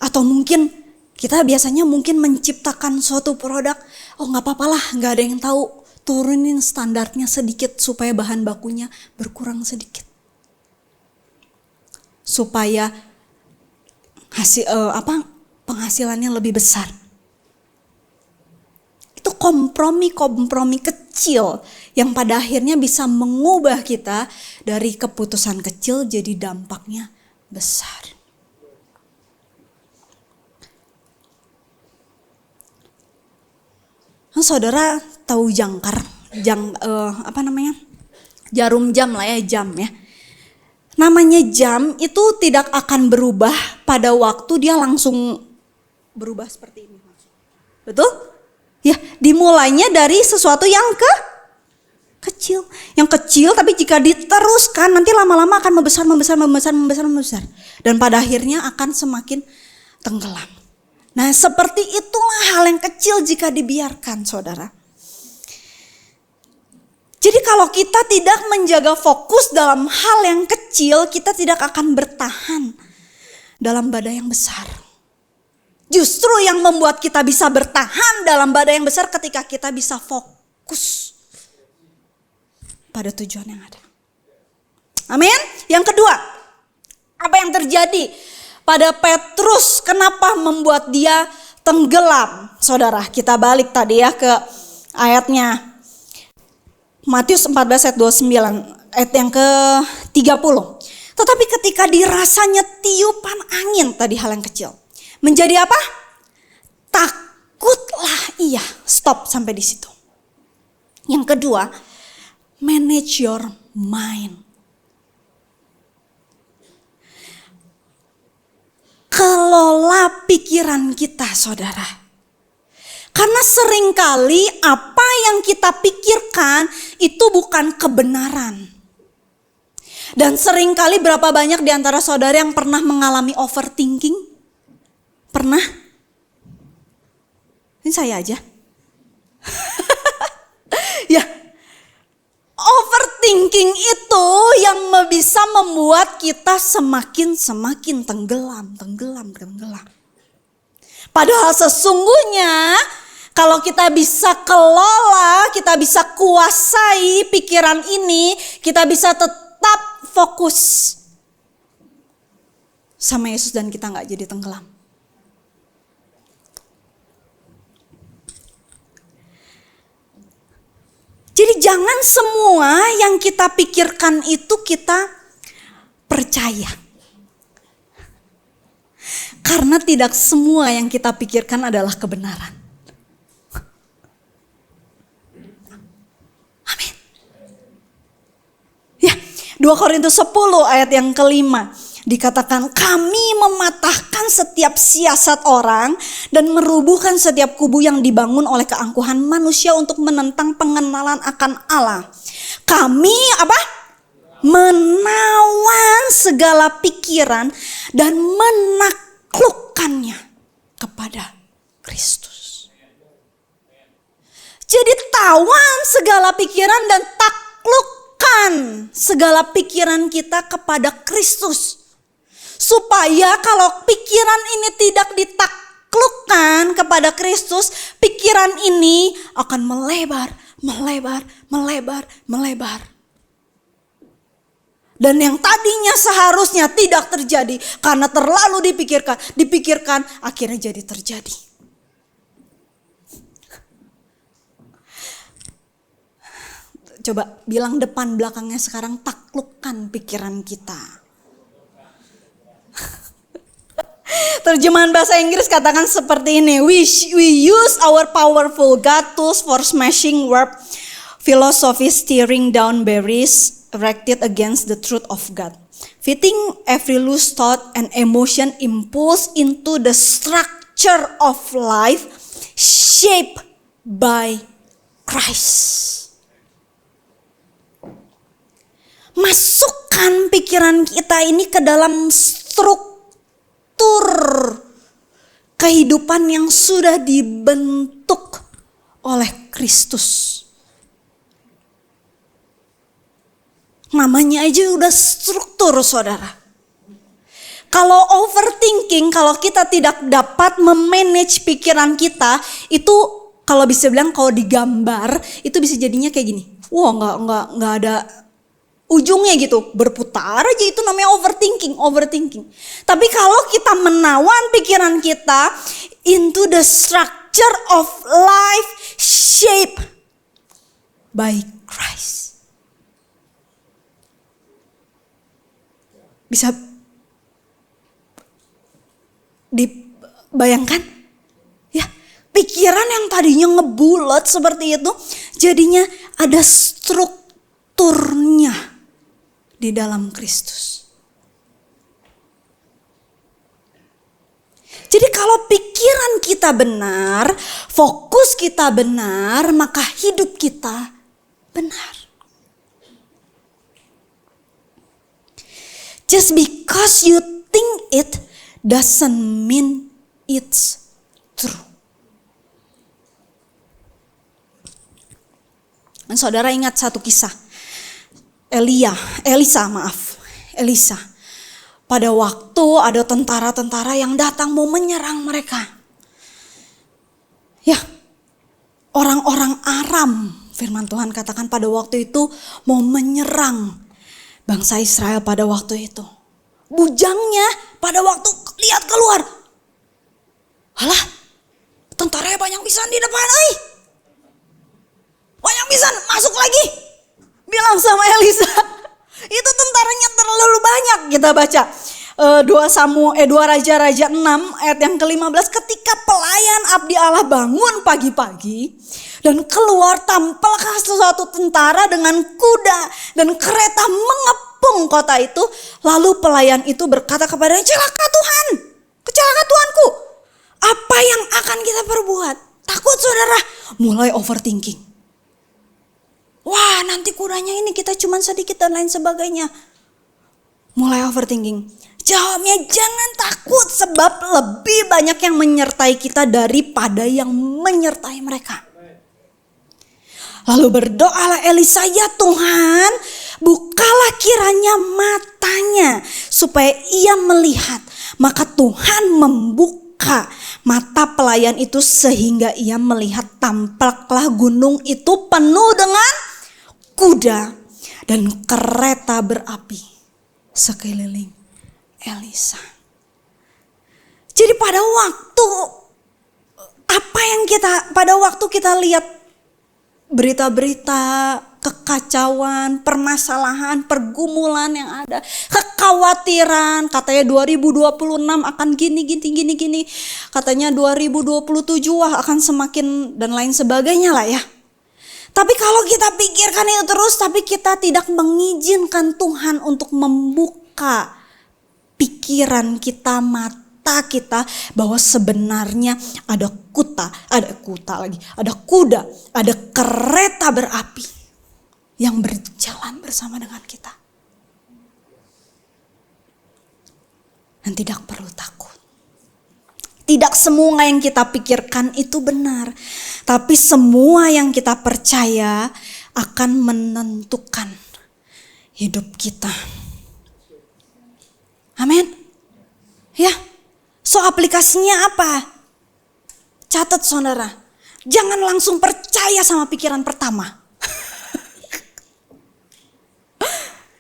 Atau mungkin kita biasanya menciptakan suatu produk, gak apa-apa lah, gak ada yang tahu, turunin standarnya sedikit supaya bahan bakunya berkurang sedikit. Supaya penghasilannya lebih besar. Itu kompromi kecil yang pada akhirnya bisa mengubah kita dari keputusan kecil jadi dampaknya besar. Saudara tahu jarum jam lah ya, jam ya. Namanya jam itu tidak akan berubah pada waktu dia langsung berubah seperti ini. Betul? Ya, dimulainya dari sesuatu yang kecil. Yang kecil tapi jika diteruskan nanti lama-lama akan membesar. Dan pada akhirnya akan semakin tenggelam. Nah, seperti itulah hal yang kecil jika dibiarkan, saudara. Jadi kalau kita tidak menjaga fokus dalam hal yang kecil, kita tidak akan bertahan dalam badai yang besar. Justru yang membuat kita bisa bertahan dalam badai yang besar ketika kita bisa fokus pada tujuan yang ada. Amin. Yang kedua, apa yang terjadi pada Petrus? Kenapa membuat dia tenggelam? Saudara, kita balik tadi ya ke ayatnya. Matius 14 ayat 29, ayat yang ke-30. Tetapi ketika dirasanya tiupan angin, tadi hal yang kecil. Menjadi apa? Takutlah ia. Stop sampai di situ. Yang kedua, manage your mind. Kelola pikiran kita, saudara. Karena seringkali apa yang kita pikirkan itu bukan kebenaran. Dan seringkali berapa banyak di antara saudara yang pernah mengalami overthinking? Pernah? Ini saya aja. Ya, overthinking itu yang bisa membuat kita semakin tenggelam. Padahal sesungguhnya kalau kita bisa kelola, kita bisa kuasai pikiran ini, kita bisa tetap fokus sama Yesus dan kita gak jadi tenggelam. Jadi jangan semua yang kita pikirkan itu kita percaya. Karena tidak semua yang kita pikirkan adalah kebenaran. Amin. Ya, 2 Korintus 10 ayat yang kelima. Dikatakan kami mematahkan setiap siasat orang dan merubuhkan setiap kubu yang dibangun oleh keangkuhan manusia untuk menentang pengenalan akan Allah. Kami apa? Menawan segala pikiran dan menaklukkannya kepada Kristus. Jadi tawan segala pikiran dan taklukkan segala pikiran kita kepada Kristus. Supaya kalau pikiran ini tidak ditaklukkan kepada Kristus, pikiran ini akan melebar. Dan yang tadinya seharusnya tidak terjadi karena terlalu dipikirkan akhirnya jadi terjadi. Coba bilang depan belakangnya sekarang, taklukkan pikiran kita. Terjemahan bahasa Inggris katakan seperti ini. We use our powerful God tools for smashing warped philosophies, tearing down barriers erected against the truth of God. Fitting every loose thought and emotion impulse into the structure of life shaped by Christ. Masukkan pikiran kita ini ke dalam struktur kehidupan yang sudah dibentuk oleh Kristus. Namanya aja udah struktur, saudara. Kalau overthinking, kalau kita tidak dapat memanage pikiran kita, itu kalau bisa bilang kalau digambar itu bisa jadinya kayak gini. Wah, nggak ada ujungnya gitu, berputar aja, itu namanya overthinking. Tapi kalau kita menawan pikiran kita into the structure of life shaped by Christ. Bisa dibayangkan? Ya, pikiran yang tadinya ngebulat seperti itu jadinya ada strukturnya di dalam Kristus. Jadi kalau pikiran kita benar, fokus kita benar, maka hidup kita benar. Just because you think it doesn't mean it's true. Dan saudara ingat satu kisah. Elisa. Pada waktu ada tentara-tentara yang datang mau menyerang mereka. Ya, orang-orang Aram, firman Tuhan katakan pada waktu itu mau menyerang bangsa Israel pada waktu itu. Bujangnya pada waktu lihat keluar. Halah, tentaranya banyak pisan di depan, banyak pisan, masuk lagi. Bilang sama Elisa, itu tentaranya terlalu banyak. Kita baca 2 Raja-Raja 6 ayat yang ke-15. Ketika pelayan abdi Allah bangun pagi-pagi dan keluar, tampaklah sesuatu tentara dengan kuda dan kereta mengepung kota itu. Lalu pelayan itu berkata kepadanya, celaka Tuhan, celaka Tuanku. Apa yang akan kita perbuat? Takut saudara, mulai overthinking. Wah, nanti kudanya ini kita cuman sedikit dan lain sebagainya. Mulai overthinking. Jawabnya, jangan takut sebab lebih banyak yang menyertai kita daripada yang menyertai mereka. Lalu berdoalah Elisa, ya Tuhan, bukalah kiranya matanya supaya ia melihat. Maka Tuhan membuka mata pelayan itu sehingga ia melihat, tampaklah gunung itu penuh dengan kuda dan kereta berapi sekeliling Elisa. Jadi pada waktu kita lihat berita-berita kekacauan, permasalahan, pergumulan yang ada, kekhawatiran, katanya 2026 akan gini. Katanya 2027 wah akan semakin dan lain sebagainya lah ya. Tapi kalau kita pikirkan itu terus, tapi kita tidak mengizinkan Tuhan untuk membuka pikiran kita, mata kita, bahwa sebenarnya ada kuda, ada kereta berapi yang berjalan bersama dengan kita. Dan tidak perlu takut. Tidak semua yang kita pikirkan itu benar. Tapi semua yang kita percaya akan menentukan hidup kita. Amin. Ya. So aplikasinya apa? Catat saudara. Jangan langsung percaya sama pikiran pertama.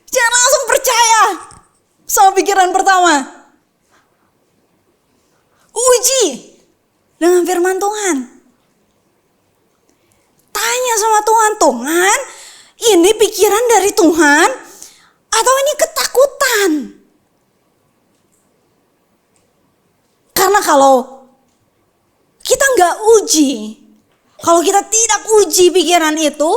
Jangan langsung percaya sama pikiran pertama. Uji dengan firman Tuhan. Tanya sama Tuhan, Tuhan, ini pikiran dari Tuhan atau ini ketakutan? Karena kalau kita nggak uji, kalau kita tidak uji pikiran itu,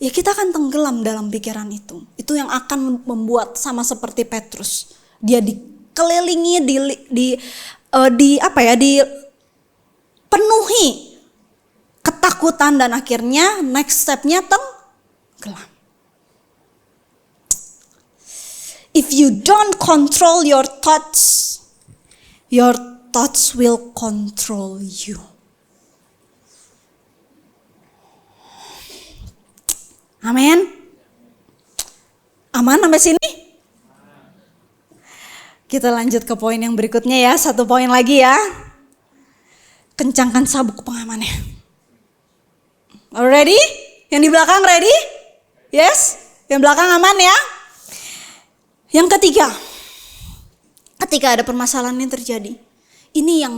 ya kita akan tenggelam dalam pikiran itu. Itu yang akan membuat sama seperti Petrus. Dia dikelilingi, dipenuhi ketakutan dan akhirnya next stepnya tenggelam. If you don't control your thoughts will control you. Amin. Aman sampai sini? Kita lanjut ke poin yang berikutnya ya. Satu poin lagi ya. Kencangkan sabuk pengamannya. Ready? Yang di belakang ready? Yes? Yang belakang aman ya? Yang ketiga. Ketika ada permasalahan yang terjadi. Ini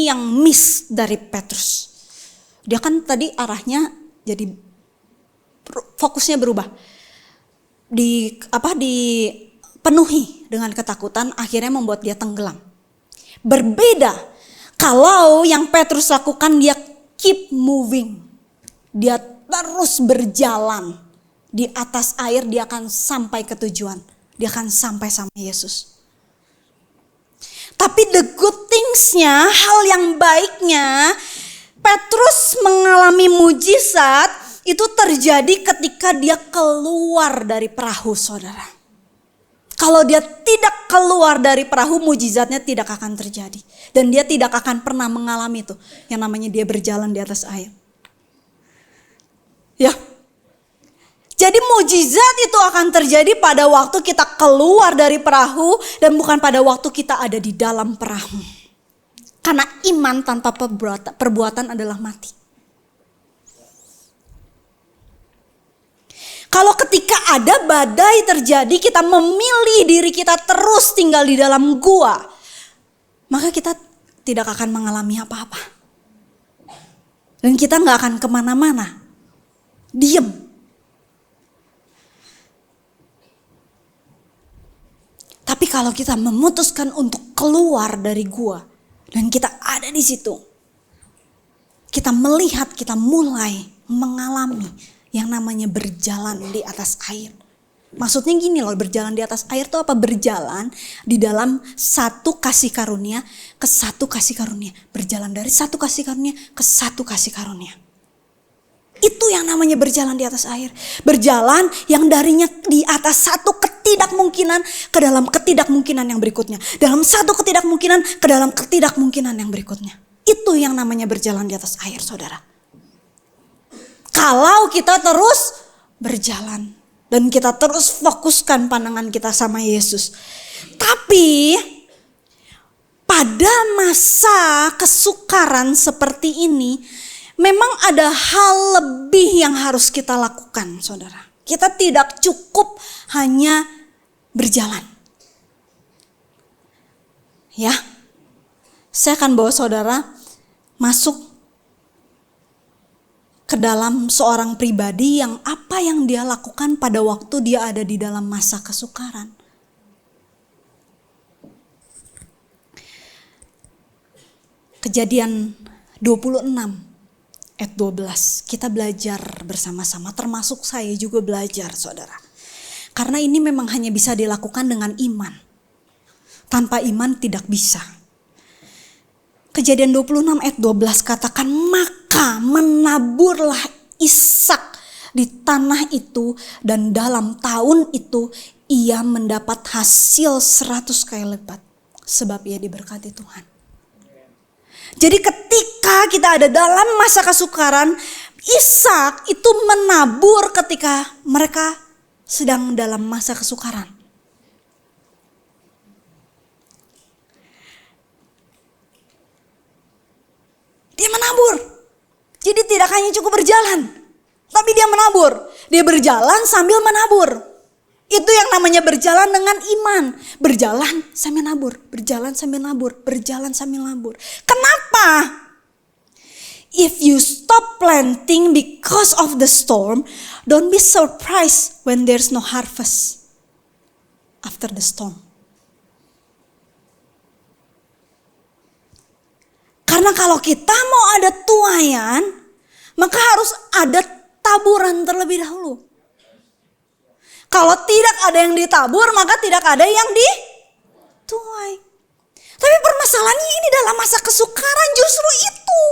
yang miss dari Petrus. Dia kan tadi arahnya jadi fokusnya berubah. Dipenuhi dengan ketakutan, akhirnya membuat dia tenggelam. Berbeda kalau yang Petrus lakukan, dia keep moving. Dia terus berjalan di atas air, dia akan sampai ke tujuan. Dia akan sampai sama Yesus. Tapi the good things-nya, hal yang baiknya, Petrus mengalami mujizat itu terjadi ketika dia keluar dari perahu, saudara. Kalau dia tidak keluar dari perahu, mujizatnya tidak akan terjadi. Dan dia tidak akan pernah mengalami itu, yang namanya dia berjalan di atas air. Ya. Jadi mujizat itu akan terjadi pada waktu kita keluar dari perahu dan bukan pada waktu kita ada di dalam perahu. Karena iman tanpa perbuatan adalah mati. Kalau ketika ada badai terjadi, kita memilih diri kita terus tinggal di dalam gua, maka kita tidak akan mengalami apa-apa. Dan kita gak akan kemana-mana. Diem. Tapi kalau kita memutuskan untuk keluar dari gua dan kita ada di situ, kita melihat, kita mulai mengalami yang namanya berjalan di atas air. Maksudnya gini loh, berjalan di atas air itu apa? Berjalan di dalam satu kasih karunia ke satu kasih karunia. Berjalan dari satu kasih karunia ke satu kasih karunia. Itu yang namanya berjalan di atas air. Berjalan yang darinya di atas satu ketidakmungkinan ke dalam ketidakmungkinan yang berikutnya. Dalam satu ketidakmungkinan ke dalam ketidakmungkinan yang berikutnya. Itu yang namanya berjalan di atas air, saudara. Kalau kita terus berjalan dan kita terus fokuskan pandangan kita sama Yesus. Tapi pada masa kesukaran seperti ini, memang ada hal lebih yang harus kita lakukan, saudara. Kita tidak cukup hanya berjalan. Ya, saya akan bawa saudara masuk ke dalam seorang pribadi yang apa yang dia lakukan pada waktu dia ada di dalam masa kesukaran. Kejadian 26 ayat 12. Kita belajar bersama-sama, termasuk saya juga belajar, saudara. Karena ini memang hanya bisa dilakukan dengan iman. Tanpa iman tidak bisa. Kejadian 26 ayat 12 katakan, maka menaburlah Ishak di tanah itu dan dalam tahun itu ia mendapat hasil 100 kali lipat sebab ia diberkati Tuhan. Jadi ketika kita ada dalam masa kesukaran, Ishak itu menabur ketika mereka sedang dalam masa kesukaran. Dia menabur. Jadi tidak hanya cukup berjalan, tapi dia menabur. Dia berjalan sambil menabur. Itu yang namanya berjalan dengan iman. Berjalan sambil nabur, berjalan sambil nabur, berjalan sambil nabur. Kenapa? If you stop planting because of the storm, don't be surprised when there's no harvest after the storm. Karena kalau kita mau ada tuaian, maka harus ada taburan terlebih dahulu. Kalau tidak ada yang ditabur, maka tidak ada yang dituai. Tapi permasalahannya ini dalam masa kesukaran justru itu.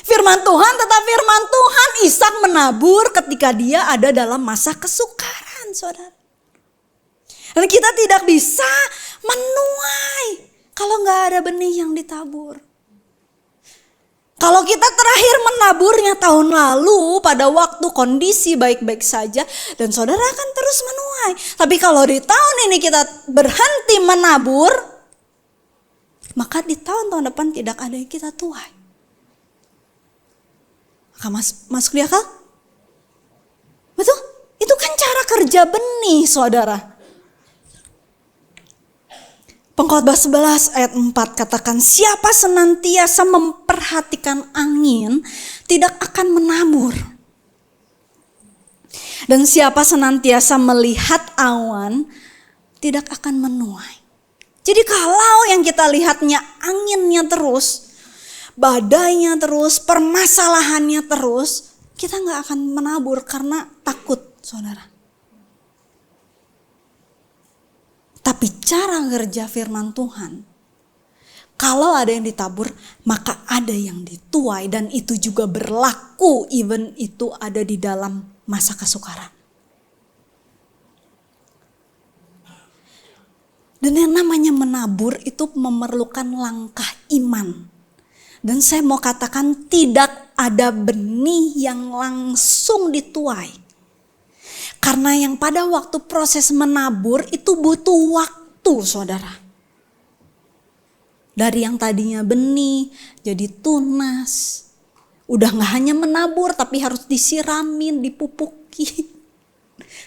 Firman Tuhan tetap firman Tuhan. Ishak menabur ketika dia ada dalam masa kesukaran, saudara. Dan kita tidak bisa menuai kalau nggak ada benih yang ditabur. Kalau kita terakhir menaburnya tahun lalu pada waktu kondisi baik-baik saja dan saudara akan terus menuai. Tapi kalau di tahun ini kita berhenti menabur, maka di tahun-tahun depan tidak ada yang kita tuai. Maka masuk di akal? Betul? Itu kan cara kerja benih, saudara. Pengkhotbah 11 ayat 4 katakan, siapa senantiasa memperhatikan angin tidak akan menabur. Dan siapa senantiasa melihat awan tidak akan menuai. Jadi kalau yang kita lihatnya anginnya terus, badainya terus, permasalahannya terus, kita gak akan menabur karena takut, saudara. Tapi cara kerja firman Tuhan, kalau ada yang ditabur, maka ada yang dituai. Dan itu juga berlaku even itu ada di dalam masa kesukaran. Dan yang namanya menabur itu memerlukan langkah iman. Dan saya mau katakan tidak ada benih yang langsung dituai. Karena yang pada waktu proses menabur itu butuh waktu, saudara. Dari yang tadinya benih jadi tunas. Udah gak hanya menabur tapi harus disiramin, dipupuki.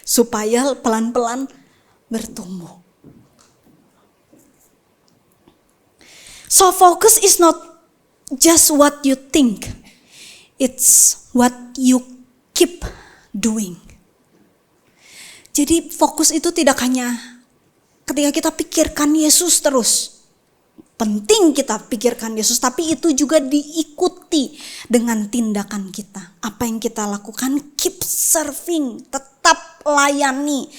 Supaya pelan-pelan bertumbuh. So focus is not just what you think. It's what you keep doing. Jadi fokus itu tidak hanya ketika kita pikirkan Yesus terus. Penting kita pikirkan Yesus, tapi itu juga diikuti dengan tindakan kita. Apa yang kita lakukan, keep serving, tetap layani,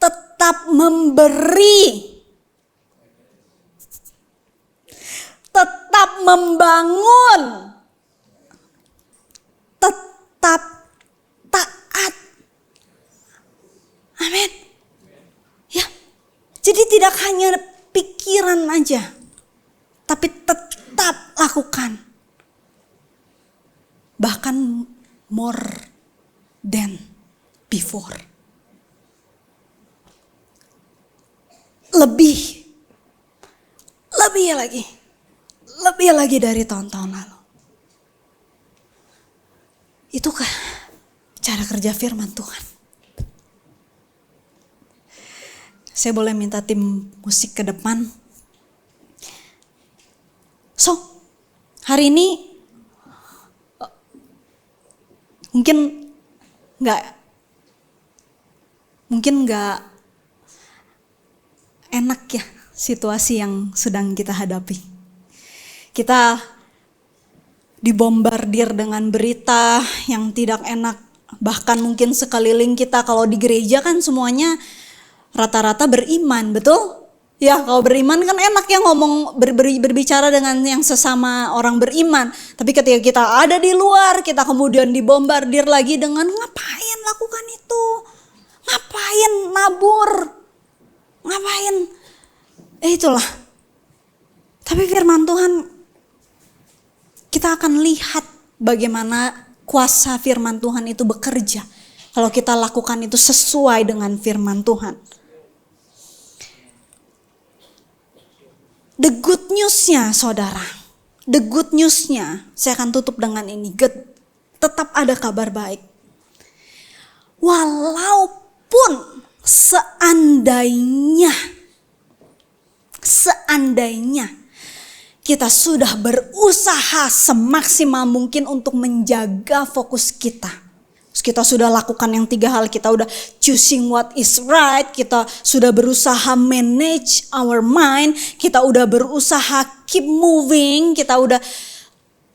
tetap memberi. Tetap membangun, tetap taat. Amin. Ya, jadi tidak hanya pikiran aja, tapi tetap lakukan. Bahkan more than before. Lebih lagi dari tahun-tahun lalu. Itukah cara kerja firman Tuhan? Saya boleh minta tim musik ke depan? So, hari ini mungkin nggak enak ya situasi yang sedang kita hadapi. Kita dibombardir dengan berita yang tidak enak. Bahkan mungkin sekeliling kita, kalau di gereja kan semuanya rata-rata beriman, betul? Ya, kalau beriman kan enak ya ngomong berbicara dengan yang sesama orang beriman. Tapi ketika kita ada di luar, kita kemudian dibombardir lagi dengan ngapain lakukan itu? Ngapain nabur? Ngapain? Itulah. Tapi firman Tuhan, kita akan lihat bagaimana kuasa firman Tuhan itu bekerja. Kalau kita lakukan itu sesuai dengan firman Tuhan. The good news-nya, saudara. The good news-nya, saya akan tutup dengan ini. Tetap ada kabar baik. Walaupun seandainya kita sudah berusaha semaksimal mungkin untuk menjaga fokus kita. Kita sudah lakukan yang 3 hal, kita udah choosing what is right, kita sudah berusaha manage our mind, kita udah berusaha keep moving, kita udah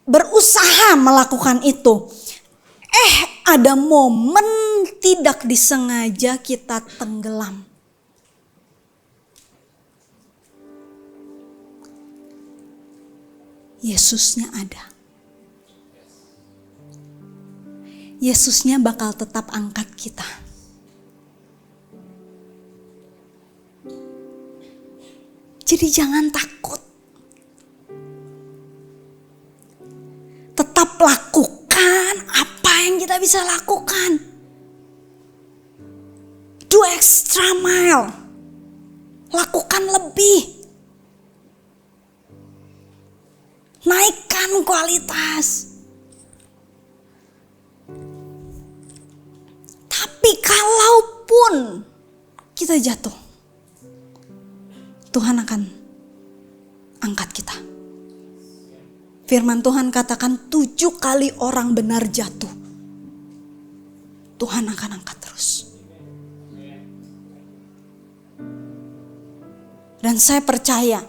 berusaha melakukan itu. Ada momen tidak disengaja kita tenggelam. Yesusnya ada. Yesusnya bakal tetap angkat kita. Jadi jangan takut. Tetap lakukan apa yang kita bisa lakukan. Do extra mile. Lakukan lebih. Naikkan kualitas. Tapi kalaupun kita jatuh, Tuhan akan angkat kita. Firman Tuhan katakan 7 kali orang benar jatuh, Tuhan akan angkat terus. Dan saya percaya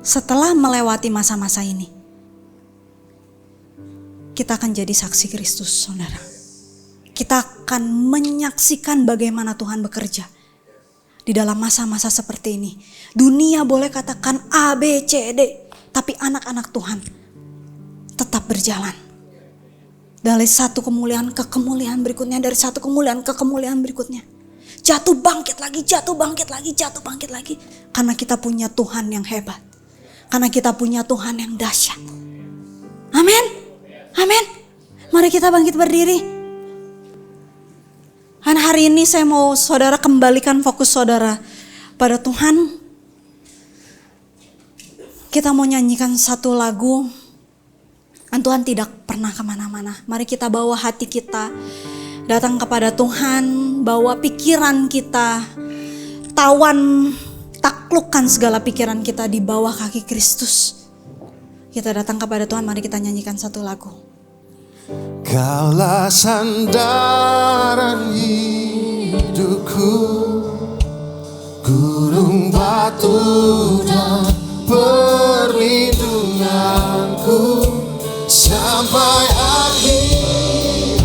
setelah melewati masa-masa ini, kita akan jadi saksi Kristus, saudara. Kita akan menyaksikan bagaimana Tuhan bekerja di dalam masa-masa seperti ini. Dunia boleh katakan A, B, C, D, tapi anak-anak Tuhan tetap berjalan. Dari satu kemuliaan ke kemuliaan berikutnya, dari satu kemuliaan ke kemuliaan berikutnya. Jatuh bangkit lagi, jatuh bangkit lagi, jatuh bangkit lagi. Karena kita punya Tuhan yang hebat. Karena kita punya Tuhan yang dahsyat. Amin. Amin. Mari kita bangkit berdiri. Dan hari ini saya mau saudara kembalikan fokus saudara pada Tuhan. Kita mau nyanyikan satu lagu. Dan Tuhan tidak pernah kemana-mana. Mari kita bawa hati kita datang kepada Tuhan. Bawa pikiran kita. Taklukkan segala pikiran kita di bawah kaki Kristus. Kita datang kepada Tuhan, mari kita nyanyikan satu lagu. Kaulah sandaran hidupku, gunung batu dan perlindunganku. Sampai akhir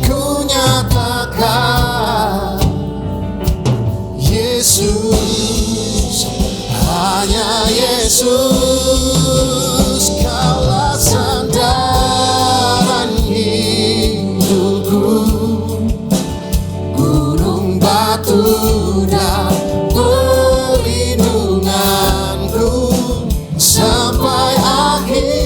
ku nyatakan Yesus, hanya Yesus. Kaulah sandaran hidupku, gunung batu dan perlindunganku. Sampai akhir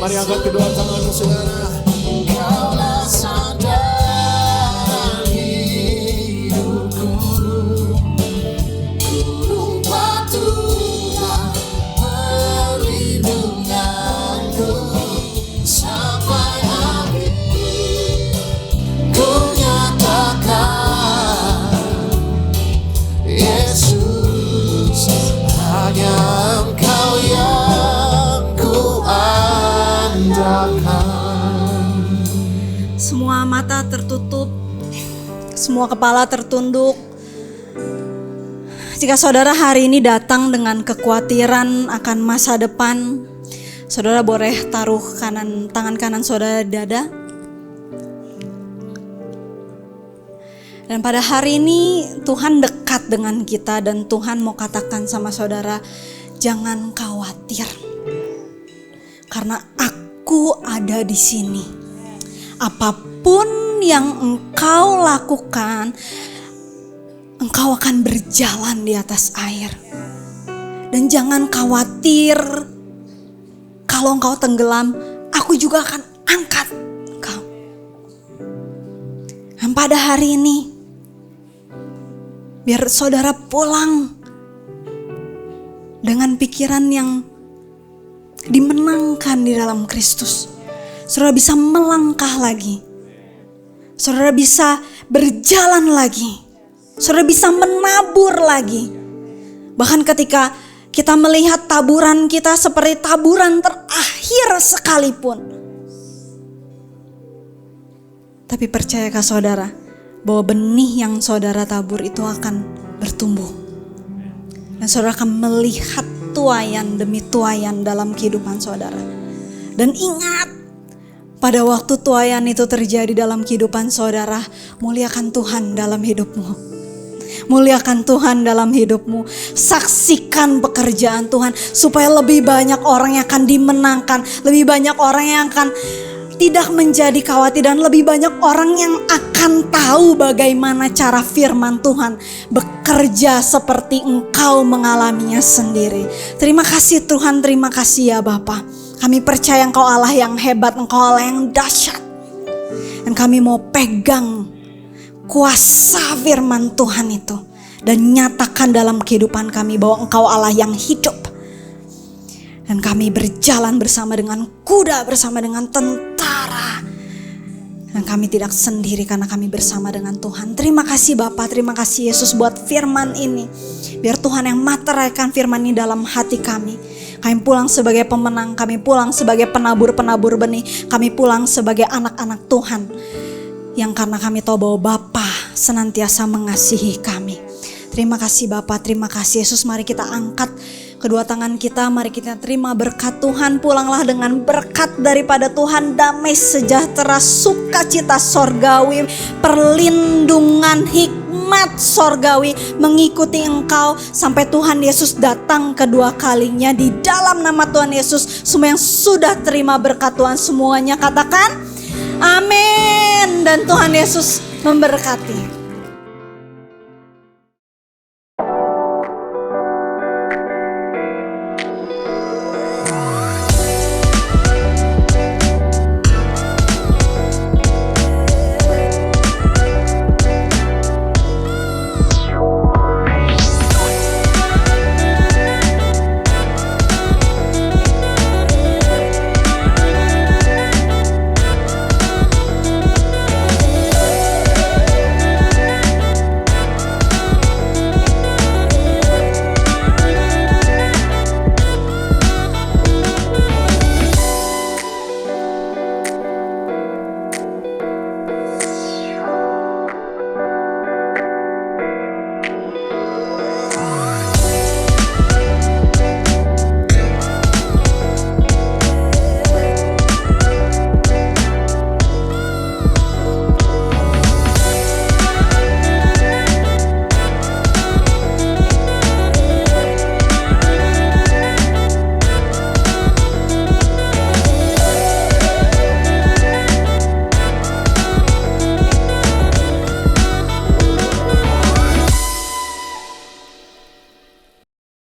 mari angkat kedua tanganmu saudara. Kaulah sandaran hidupku, gunung batu dan perlindunganku. Sampai akhir ku nyatakan Yesus, hanya Engkau yang ku semua mata tertutup, semua kepala tertunduk. Jika saudara hari ini datang dengan kekhawatiran akan masa depan, saudara boleh taruh tangan kanan saudara di dada. Dan pada hari ini Tuhan dekat dengan kita dan Tuhan mau katakan sama saudara, jangan khawatir. Karena aku ada di sini. Apapun yang engkau lakukan, engkau akan berjalan di atas air. Dan jangan khawatir kalau engkau tenggelam, aku juga akan angkat engkau. Dan pada hari ini, biar saudara pulang dengan pikiran yang dimenangkan di dalam Kristus. Saudara bisa melangkah lagi. Saudara bisa berjalan lagi. Saudara bisa menabur lagi. Bahkan ketika kita melihat taburan kita seperti taburan terakhir sekalipun. Tapi percayakah saudara bahwa benih yang saudara tabur itu akan bertumbuh. Dan saudara akan melihat tuaian demi tuaian dalam kehidupan saudara. Dan ingat, pada waktu tuaian itu terjadi dalam kehidupan saudara, muliakan Tuhan dalam hidupmu. Muliakan Tuhan dalam hidupmu. Saksikan pekerjaan Tuhan supaya lebih banyak orang yang akan dimenangkan. Lebih banyak orang yang akan tidak menjadi khawatir. Dan lebih banyak orang yang akan tahu bagaimana cara firman Tuhan bekerja seperti engkau mengalaminya sendiri. Terima kasih Tuhan, terima kasih ya Bapa. Kami percaya Engkau Allah yang hebat, Engkau Allah yang dahsyat. Dan kami mau pegang kuasa firman Tuhan itu. Dan nyatakan dalam kehidupan kami bahwa Engkau Allah yang hidup. Dan kami berjalan bersama dengan kuda, bersama dengan tentara. Dan kami tidak sendiri karena kami bersama dengan Tuhan. Terima kasih Bapa, terima kasih Yesus buat firman ini. Biar Tuhan yang materaikan firman ini dalam hati kami. Kami pulang sebagai pemenang, kami pulang sebagai penabur-penabur benih, kami pulang sebagai anak-anak Tuhan. Yang karena kami tahu bahwa Bapa senantiasa mengasihi kami. Terima kasih Bapa, terima kasih Yesus. Mari kita angkat kedua tangan kita, mari kita terima berkat Tuhan. Pulanglah dengan berkat daripada Tuhan, damai sejahtera, sukacita sorgawi, perlindungan, hikmat, hikmat sorgawi mengikuti engkau sampai Tuhan Yesus datang kedua kalinya. Di dalam nama Tuhan Yesus, semua yang sudah terima berkat Tuhan semuanya katakan amin, dan Tuhan Yesus memberkati.